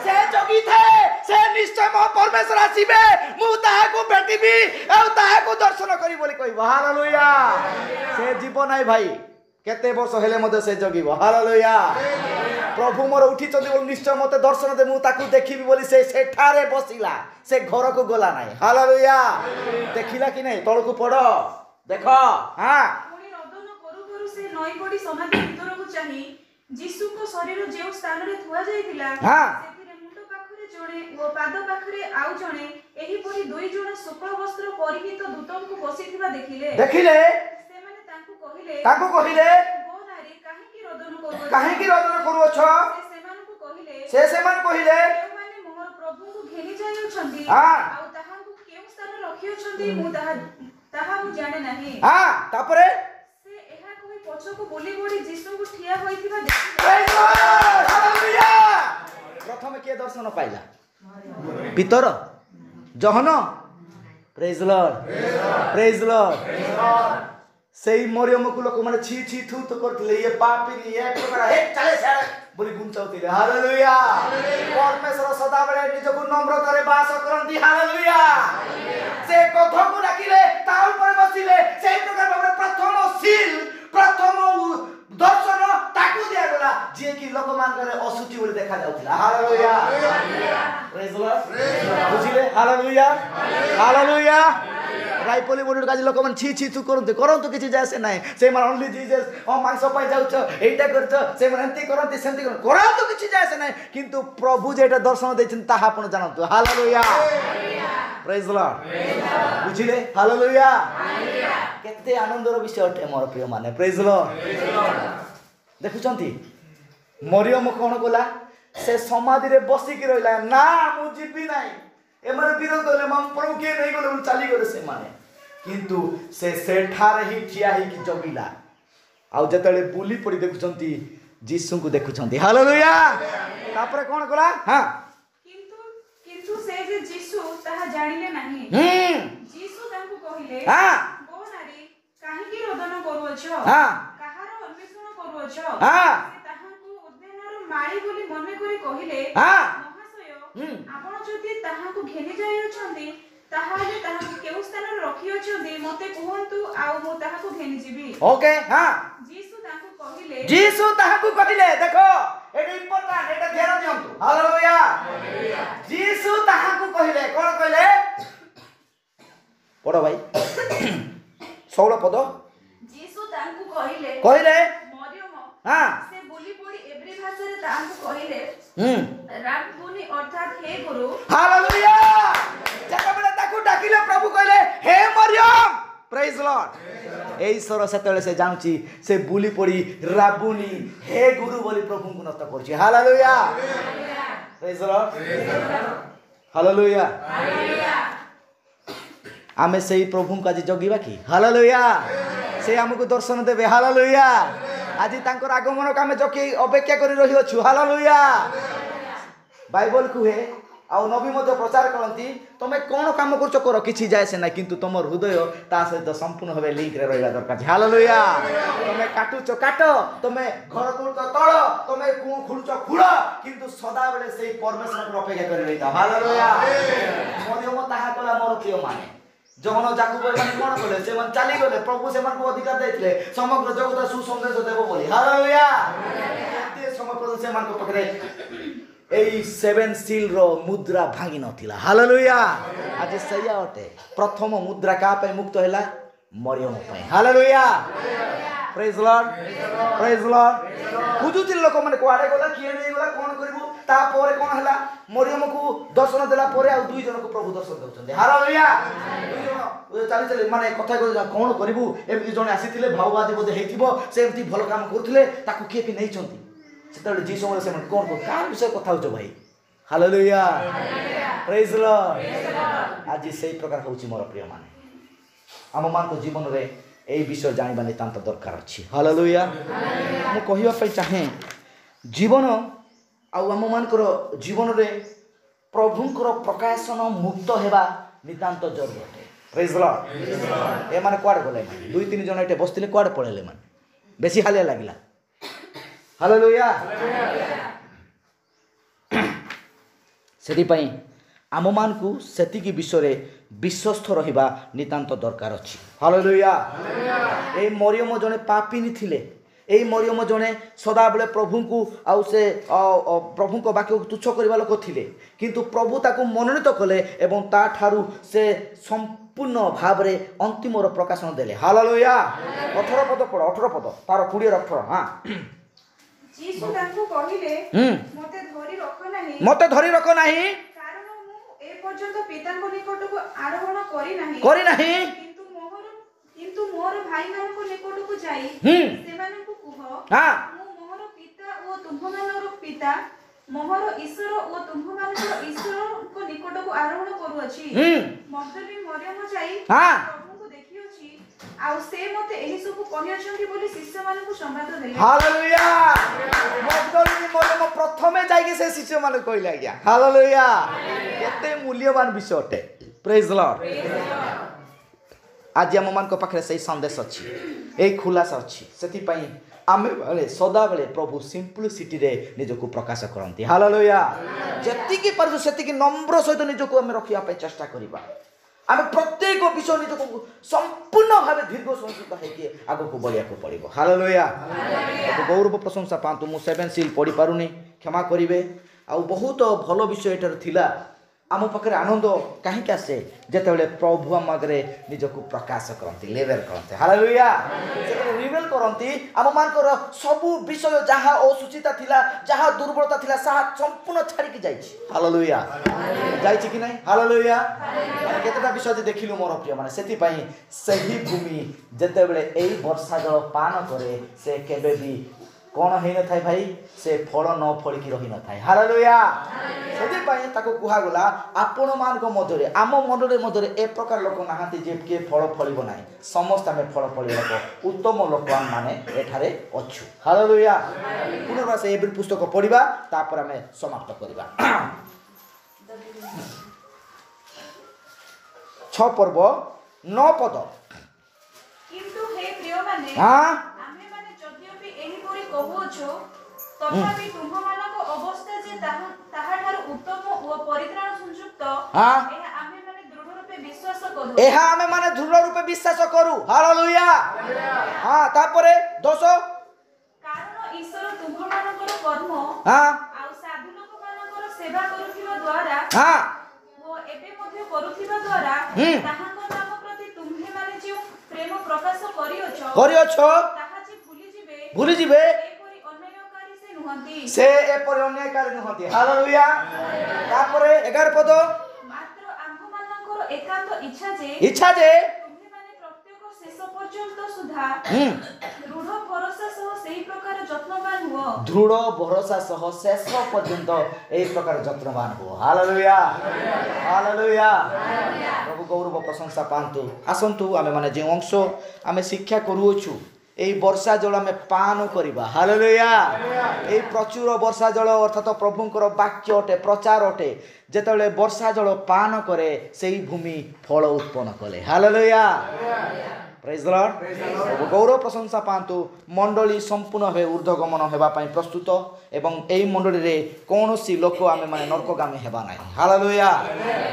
से जोगी थे से निश्चय मो परमेश्वर आसीबे मु ताहा को भेटिबी ए ताहा को दर्शन करी बोली कहबो हालेलुया से जीवन नाइ भाई केते वर्ष हेले मते से जोगीबो हालेलुया प्रभु मोर उठी चली बोल निश्चय मते दर्शन दे मु ताकू देखिबी बोली से सेठारे बसिला से घर को गला नाइ हालेलुया देखिला कि नै तळकू पड़ो देखो हां पुनी रोदन करू से नई बडी समाधि भीतर को चाहि जीसु को शरीर जे स्थान रे थुआ जाइतिला सेथिरे मुंड पाखरे जणे ओ पाद पाखरे आउ जणे एही परी दुई जण शुक्ल वस्त्र परिहित दूतन को बसिथिबा देखिले से माने तांको कहिले गो नारी काहे की रोदन करू छ से मान कहिले माने मोर प्रभु को घेनी जाय छंदी आउ ताहा को केउ स्थान रखियो छंदी मु ताहा मु जाने नाही तापरे से एहा कोई पछो को बोली बोली जीसु को ठिया होइथिबा हालेलुया प्रथम के दर्शन पाइला पितर जहन प्रेज लॉर्ड सेई मरियम को लोक माने छी छी थू तो करथिले ये पापिनी ये प्रकार हे चले से बोली गुंचाउथिले हालेलुया परमेश्वर सदा बेले निज को नम्रता रे वास करंती हालेलुया से कथो को डाकिले ता ऊपर बसिले सेई प्रकार भाबरे प्रथम दर्शन ताकू दिया गला जे कि लोक मान करे असुचि बोली देखा जाउथिला हालेलुया प्रेज लॉर्ड बुझिले हालेलुया राइपली बोर्ड काज लोक मन छी छी तू करंतु किछि जासे नाही से मन ओनली जीसस ओ मांस पाई जाउछ एटा करछ से मन एंती करंती सेंती करंतु किछि जासे नाही किंतु प्रभु जेटा दर्शन दैछन ताहा आपण जानंतु हालेलुया प्रेज लॉर्ड बुझिले हालेलुया केते आनंदर विषय अटे मोर प्रिय माने प्रेज लॉर्ड ଦେଖୁଛନ୍ତି ମରିୟମ କ'ଣ କଲା ସେ ସମାଧିରେ ବସିକି ରହିଲା ନା ମୁଁ ଯିବି ନାହିଁ ଏମାନେ ବିରୋଧ କଲେ ପ୍ରଭୁ କିଏ ନେଇଗଲେ ବୋଲି ଚାଲିଗଲେ ସେମାନେ କିନ୍ତୁ ସେ ସେଠାରେ ହିଁ ଠିଆ ହେଇକି ଜଗିଲା ଆଉ ଯେତେବେଳେ ବୁଲି ପଡ଼ି ଦେଖୁଛନ୍ତି ଯୀଶୁଙ୍କୁ ଦେଖୁଛନ୍ତି ହାଲେଲୁୟା ତାପରେ କ'ଣ କଲା ହଁ କିନ୍ତୁ ସେ ଯେ ଯୀଶୁ ତାହା ଜାଣିଲେ ନାହିଁ ଯୀଶୁ ତାଙ୍କୁ କହିଲେ ଓ ନାରୀ କାହିଁକି ରୋଦନ କରୁଅଛ କାହାର ଅନ୍ୱେଷଣ କରୁଅଛ ସେ ତାହାଙ୍କୁ ଉଦ୍ୟାନର ମାଳି ବୋଲି ମନେ କରି କହିଲେ ମହାଶୟ ଆପଣ ଯଦି ତାହାଙ୍କୁ ଘେନି ଯାଇଅଛନ୍ତି ତାହାଲେ ତାହାଙ୍କୁ କେଉଁ ସ୍ଥାନରେ ରଖିଅଛନ୍ତି ମୋତେ କୁହନ୍ତୁ ଆଉ ମୁଁ ତାହାକୁ ଘେନି ଯିବି ଓକେ ଯୀଶୁ ତାହାକୁ କହିଲେ ଦେଖ ଏଟା ଇମ୍ପୋର୍ଟାଣ୍ଟ ଏଟା ଧ୍ୟାନ ଦିଅନ୍ତୁ ହାଲେଲୁୟା ଯୀଶୁ ତାହାକୁ କହିଲେ କ'ଣ କହିଲେ ପଢ ଭାଇ 16 ପଦ ଯୀଶୁ ତାଙ୍କୁ କହିଲେ ମରିୟମ ସେ ବୋଲି ପଡ଼ି ଏବ୍ରୀ ଭାଷାରେ ତାହାଙ୍କୁ କହିଲେ ରାବୁନି ଅର୍ଥାତ୍ ହେ ଗୁରୁ ହାଲେଲୁୟା ଯେତେବେଳେ ତାକୁ ଡାକିଲେ ପ୍ରଭୁ କହିଲେ ହେ ମରିୟମ ପ୍ରେଜ ଲର୍ଡ এই স্বর সেতବେଳେ ସେ ଜାଣୁଛି ସେ ବୁଲି ପଡ଼ି ରାବୁନି ହେ ଗୁରୁ ବୋଲି ପ୍ରଭୁଙ୍କୁ ନତ କରୁଛି ହାଲେଲୁୟା ପ୍ରେଜ ଲର୍ଡ ହାଲେଲୁୟା ଆମେ ସେଇ ପ୍ରଭୁଙ୍କୁ ଆଜି ଜଗିବା କି ହାଲେଲୁୟା ସେ ଆମକୁ ଦର୍ଶନ ଦେବେ ହାଲେଲୁୟା ଆଜି ତାଙ୍କର ଆଗମନକୁ ଆମେ ଜଗି ଅପେକ୍ଷା କରି ରହିଅଛୁ ହାଲେଲୁୟା ବାଇବଲ କୁହେ ଆଉ ନବୀ ମଧ୍ୟ ପ୍ରଚାର କରନ୍ତି ତମେ କ'ଣ କାମ କରୁଛ କର କିଛି ଯାଏ ସେ ନାହିଁ କିନ୍ତୁ ତମ ହୃଦୟ ତା ସହିତ ସମ୍ପୂର୍ଣ୍ଣ ଭାବେ ଲିଙ୍କରେ ରହିବା ଦରକାର ହାଲେଲୁୟା ତମେ କାଟୁଛ କାଟ ତମେ ଘର କରୁଛ ତଳ ତମେ ଖୋଳୁଛ ଖୋଳ କିନ୍ତୁ ସଦାବେଳେ ସେଇ ପରମେଶ୍ୱରକୁ ଅପେକ୍ଷା କରି ରହିଥାଅ ହାଲେଲୁୟା ମରିୟମ ତାହା କଲା ମୋର ପ୍ରିୟମାନେ ଜଗନ ଯାକୁବ ଏମାନେ କ'ଣ କଲେ ସେମାନେ ଚାଲିଗଲେ ପ୍ରଭୁ ସେମାନଙ୍କୁ ଅଧିକାର ଦେଇଥିଲେ ସମଗ୍ର ଜଗତ ସୁସନ୍ଦେଶ ଦେବ ବୋଲି ହାଲେଲୁୟା ଏତେ ସମୟ ପର୍ଯ୍ୟନ୍ତ ସେମାନଙ୍କ ପାଖରେ এই 7 সিলর মুদ্রা ভাঙি নথিলা হালেলুয়া আজ সেইয়া অটে প্রথম মুদ্রা কা পাই মুক্ত হেলা মরিয়ম পাই হালেলুয়া প্রেজ লর্ড বুঝুছিল লোক মানে কোয়াড়ে গলা কিয়ে নেই গলা কোন করিবু তারপরে কোন হেলা মরিয়মকু দর্শন দেলা পরে আর দুই জনকু প্রভু দর্শন দেউছন্তি হালেলুয়া দুই জন চালি চালি মানে কথা কই কোন করিবু এমতি জনে আসিতিলে ভাওবাদী বোধ হেইতিবো সে এমতি ভালো কাম করুଥିଲେ তাকু কিয়ে কি নেইছন্তি ସେତେବେଳେ ଯୀଶୁ ସମୟରେ ସେମାନେ କ'ଣ କାହା ବିଷୟରେ କଥା ହେଉଛ ଭାଇ ହାଲେଲୁୟା ପ୍ରେଜ ଲର୍ଡ ଆଜି ସେଇ ପ୍ରକାର ହେଉଛି ମୋର ପ୍ରିୟମାନେ ଆମମାନଙ୍କ ଜୀବନରେ ଏଇ ବିଷୟ ଜାଣିବା ନିତାନ୍ତ ଦରକାର ଅଛି ହାଲେଲୁୟା ମୁଁ କହିବା ପାଇଁ ଚାହେଁ ଜୀବନ ଆଉ ଆମମାନଙ୍କର ଜୀବନରେ ପ୍ରଭୁଙ୍କର ପ୍ରକାଶନ ମୁକ୍ତ ହେବା ନିତାନ୍ତ ଜରୁରୀ ଅଟେ ପ୍ରେଜ ଲର୍ଡ ଏମାନେ କୁଆଡ଼େ ଗଲେ 2-3 ଜଣ ଏଠି ବସିଥିଲେ କୁଆଡ଼େ ପଳେଇଲେ ମାନେ ବେଶୀ ହାଲିଆ ଲାଗିଲା ହାଲେଲୁୟା ସେଥିପାଇଁ ଆମମାନଙ୍କୁ ସେତିକି ବିଷୟରେ ବିଶ୍ୱସ୍ତ ରହିବା ନିତାନ୍ତ ଦରକାର ଅଛି ହାଲେଲୁୟା ଏଇ ମରିୟମ ଜଣେ ପାପିନୀ ଥିଲେ ଏଇ ମରିୟମ ଜଣେ ସଦାବେଳେ ପ୍ରଭୁଙ୍କୁ ଆଉ ସେ ପ୍ରଭୁଙ୍କ ବାକ୍ୟକୁ ତୁଚ୍ଛ କରିବା ଲୋକ ଥିଲେ କିନ୍ତୁ ପ୍ରଭୁ ତାକୁ ମନୋନୀତ କଲେ ଏବଂ ତାଠାରୁ ସେ ସମ୍ପୂର୍ଣ୍ଣ ଭାବରେ ଅନ୍ତିମର ପ୍ରକାଶନ ଦେଲେ ହାଲେଲୁୟା 18 ପଦ ପଢ଼ 18 ପଦ ତାର 20-18 ହଁ ଯୀଶୁ ତାଙ୍କୁ କହିଲେ ମୋତେ ଧରି ରଖ ନାହିଁ କାରଣ ମୁଁ ଏ ପର୍ଯ୍ୟନ୍ତ ପିତାଙ୍କ ନିକଟକୁ ଆରୋହଣ କରି ନାହିଁ କିନ୍ତୁ ମୋର ଭାଇମାନଙ୍କ ନିକଟକୁ ଯାଇ ସେମାନଙ୍କୁ କୁହ ମୁଁ ମୋର ପିତା ଓ ତୁମ୍ଭମାନଙ୍କର ପିତା ମୋର ଈଶ୍ୱର ଓ ତୁମ୍ଭମାନଙ୍କର ଈଶ୍ୱରଙ୍କ ନିକଟକୁ ଆରୋହଣ କରୁଅଛି ମଗ୍ଦଲିନୀ ମରିୟମ ଯାଇ ପ୍ରଭୁଙ୍କୁ ଦେଖିଅଛି ଆଉ ସେ ମୋତେ ଏହି ସବୁ କହିଅଛନ୍ତି ବୋଲି ଶିଷ୍ୟମାନଙ୍କୁ ସମ୍ବାଦ ଦେଲେ ହାଲେଲୁୟା ମଗ୍ଦଲିନୀ ମରିୟମ ପ୍ରଥମେ ଯାଇକି ସେ ଶିଷ୍ୟମାନଙ୍କୁ କହିଲେ ଆଜ୍ଞା ହାଲେଲୁୟା କେତେ ମୂଲ୍ୟବାନ ବିଷୟ ଅଟେ ପ୍ରେଜ ଲର୍ଡ ଆଜି ଆମମାନଙ୍କ ପାଖରେ ସେଇ ସନ୍ଦେଶ ଅଛି ଏଇ ଖୁଲାସା ଅଛି ସେଥିପାଇଁ ଆମେ ସଦାବେଳେ ପ୍ରଭୁ ସିମ୍ପଲିସିଟିରେ ନିଜକୁ ପ୍ରକାଶ କରନ୍ତି ହାଲେଲୁୟା ଯେତିକି ପାରୁଛୁ ସେତିକି ନମ୍ର ସହିତ ନିଜକୁ ଆମେ ରଖିବା ପାଇଁ ଚେଷ୍ଟା କରିବା ଆମେ ପ୍ରତ୍ୟେକ ବିଷୟ ନିଜକୁ ସମ୍ପୂର୍ଣ୍ଣ ଭାବେ ଦୀର୍ଘ ସଂସ୍କୃତ ହେଇକି ଆଗକୁ ବଢ଼ିବାକୁ ପଡ଼ିବ ହାଲେଲୁୟା ଗୌରବ ପ୍ରଶଂସା ପାଆନ୍ତୁ ମୁଁ 7 ସିଲ୍ ପଢ଼ିପାରୁନି କ୍ଷମା କରିବେ ଆଉ ବହୁତ ଭଲ ବିଷୟ ଏଠାରେ ଥିଲା ଆମ ପାଖରେ ଆନନ୍ଦ କାହିଁକି ଆସେ ଯେତେବେଳେ ପ୍ରଭୁ ଆମ ଆଗରେ ନିଜକୁ ପ୍ରକାଶ କରନ୍ତି ଲେଭେଲ କରନ୍ତି ହାଲେଲୁୟା ଯେତେବେଳେ ରିଭେଲ କରନ୍ତି ଆମମାନଙ୍କର ସବୁ ବିଷୟ ଯାହା ଅସୁଚିତା ଥିଲା ଯାହା ଦୁର୍ବଳତା ଥିଲା ତାହା ସମ୍ପୂର୍ଣ୍ଣ ଛାଡ଼ିକି ଯାଇଛି ହାଲେଲୁୟା ଯାଇଛି କି ନାହିଁ ହାଲେଲୁୟା କେତେଟା ବିଷୟ ଯେ ଦେଖିଲୁ ମୋର ପ୍ରିୟମାନେ ସେଥିପାଇଁ ସେହି ଭୂମି ଯେତେବେଳେ ଏଇ ବର୍ଷା ଜଳ ପାନ କରେ ସେ କେବେ ବି कौन हो न थाए भाई से फल न फलिकी रही न थाए हालेलुया से ताको कुहा गला आपण मान मध्य आम मंडली मध्य ए प्रकार लोक नहांती जे किए फल फलिबो नाही समस्त आमे फल फलिबो उत्तम लोक माने एठारे अछु हालेलुया पुनर्बार से एबिल पुस्तक पढ़िबा तापर आमे समाप्त करिबा 6 पर्व 9 पद किंतु हे प्रिय माने हां आमे माने जदियो भी एही परि कहूछो तथापि तुम्हमानक अवस्था जे ताहा ठार उत्तम ओ परित्राण संयुक्त हां एहा आमे माने दृढ़ रूपे विश्वास करू एहा आमे माने दृढ़ रूपे विश्वास करू हालेलुया हां तापरे 2 कारण ईश्वर तुम्हमानकर कर्म हां आ साधु लोक मानकर सेवा करूथिबा द्वारा हां ओ एबे मध्ये करूथिबा द्वारा ताहाଙ୍କ नाम प्रति तुम्हे माने जे प्रेम प्रकाश करियोछो ताहा जे भूली जिबे एपरि अन्यायकारी से नुहंती से एपरि अन्यायकारी नुहंती हालेलुया तापरे 11 पद मात्र आम्भ मानकर एकांत इच्छा जे तुम्हे माने प्रत्येक शेष पर्यंत सुधा दृढ़ भरोसा सह सेही प्रकार जत्नवान हुओ दृढ़ भरोसा सह शेष पर्यंत एही प्रकार जत्नवान हो हालेलुया हालेलुया प्रभु गौरव प्रशंसा पांतु आसंतु आमे माने जे अंश आमे शिक्षा करूछु एही वर्षा जल आमे पान करिबा हालेलुया एही प्रचुर वर्षा जल अर्थात प्रभुंकर वाक्य अटे प्रचार अटे जेतेबेले वर्षा जल पान करे सेही भूमि फल उत्पन्न कले हालेलुया प्रेज द लॉर्ड प्रभु गौरव प्रशंसा पांतु मंडली संपूर्ण भावे ऊर्ध्वगमन हेबा पई प्रस्तुत एवं एई मंडली रे कोनोसी लोक आमे माने नरकगामी हेबा नाही हालेलुया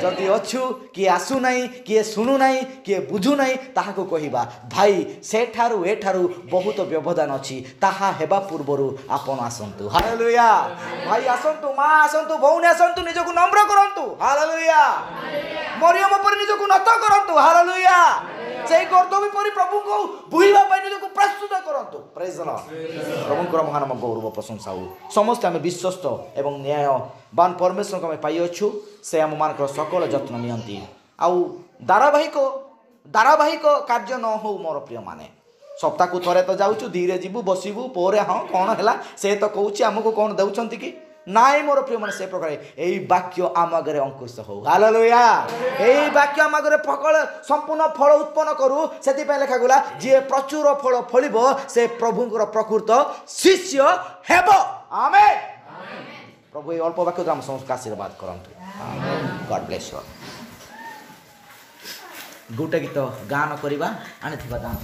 जदि अछु कि आसु नाही कि सुनु नाही कि बुझु नाही ताहाको कहिबा भाई सेठारु एठारु बहुत व्यवधान अछि ताहा हेबा पूर्वरु आपण आसंतु हालेलुया भाई आसंतु मा आसंतु भौनी आसंतु निजको नम्र करंतु हालेलुया मरियम पर निजको नत करंतु हालेलुया सेई कर्तव्य परि प्रभु को बुहिबा पई निजको प्रस्तुत करंतु प्रेज द लॉर्ड प्रभुंकर महान गौरव प्रशंसा हो समस्त आमे विश्वस्त एवं न्यायवान परमेश्वर को आमे पाई अछु से आम मानकर सकल जत्न नियंती आउ धारावाहिक कार्य न हो मोर प्रिय माने सप्ताह को थरे तो जाउछु धीरे जीवु बसिबु पोरे हां कोन हला से तो कहूची हमको कोन देउछंती कि नाई मोर प्रिय माने से प्रकार एई वाक्य आम आगे अंकुश हो हालेलुया एई वाक्य आम आगे फकल संपूर्ण फल उत्पन्न करू सेति पे लेखा गला जे प्रचुर फल फलिबो से प्रभुंकर प्रकृत शिष्य हेबो आमेन प्रभु ए अल्प वाक्य हम समस्त आशीर्वाद करंतु आमेन गॉड ब्लेस यू गोटे गीत गान करिबा आने थिबा गान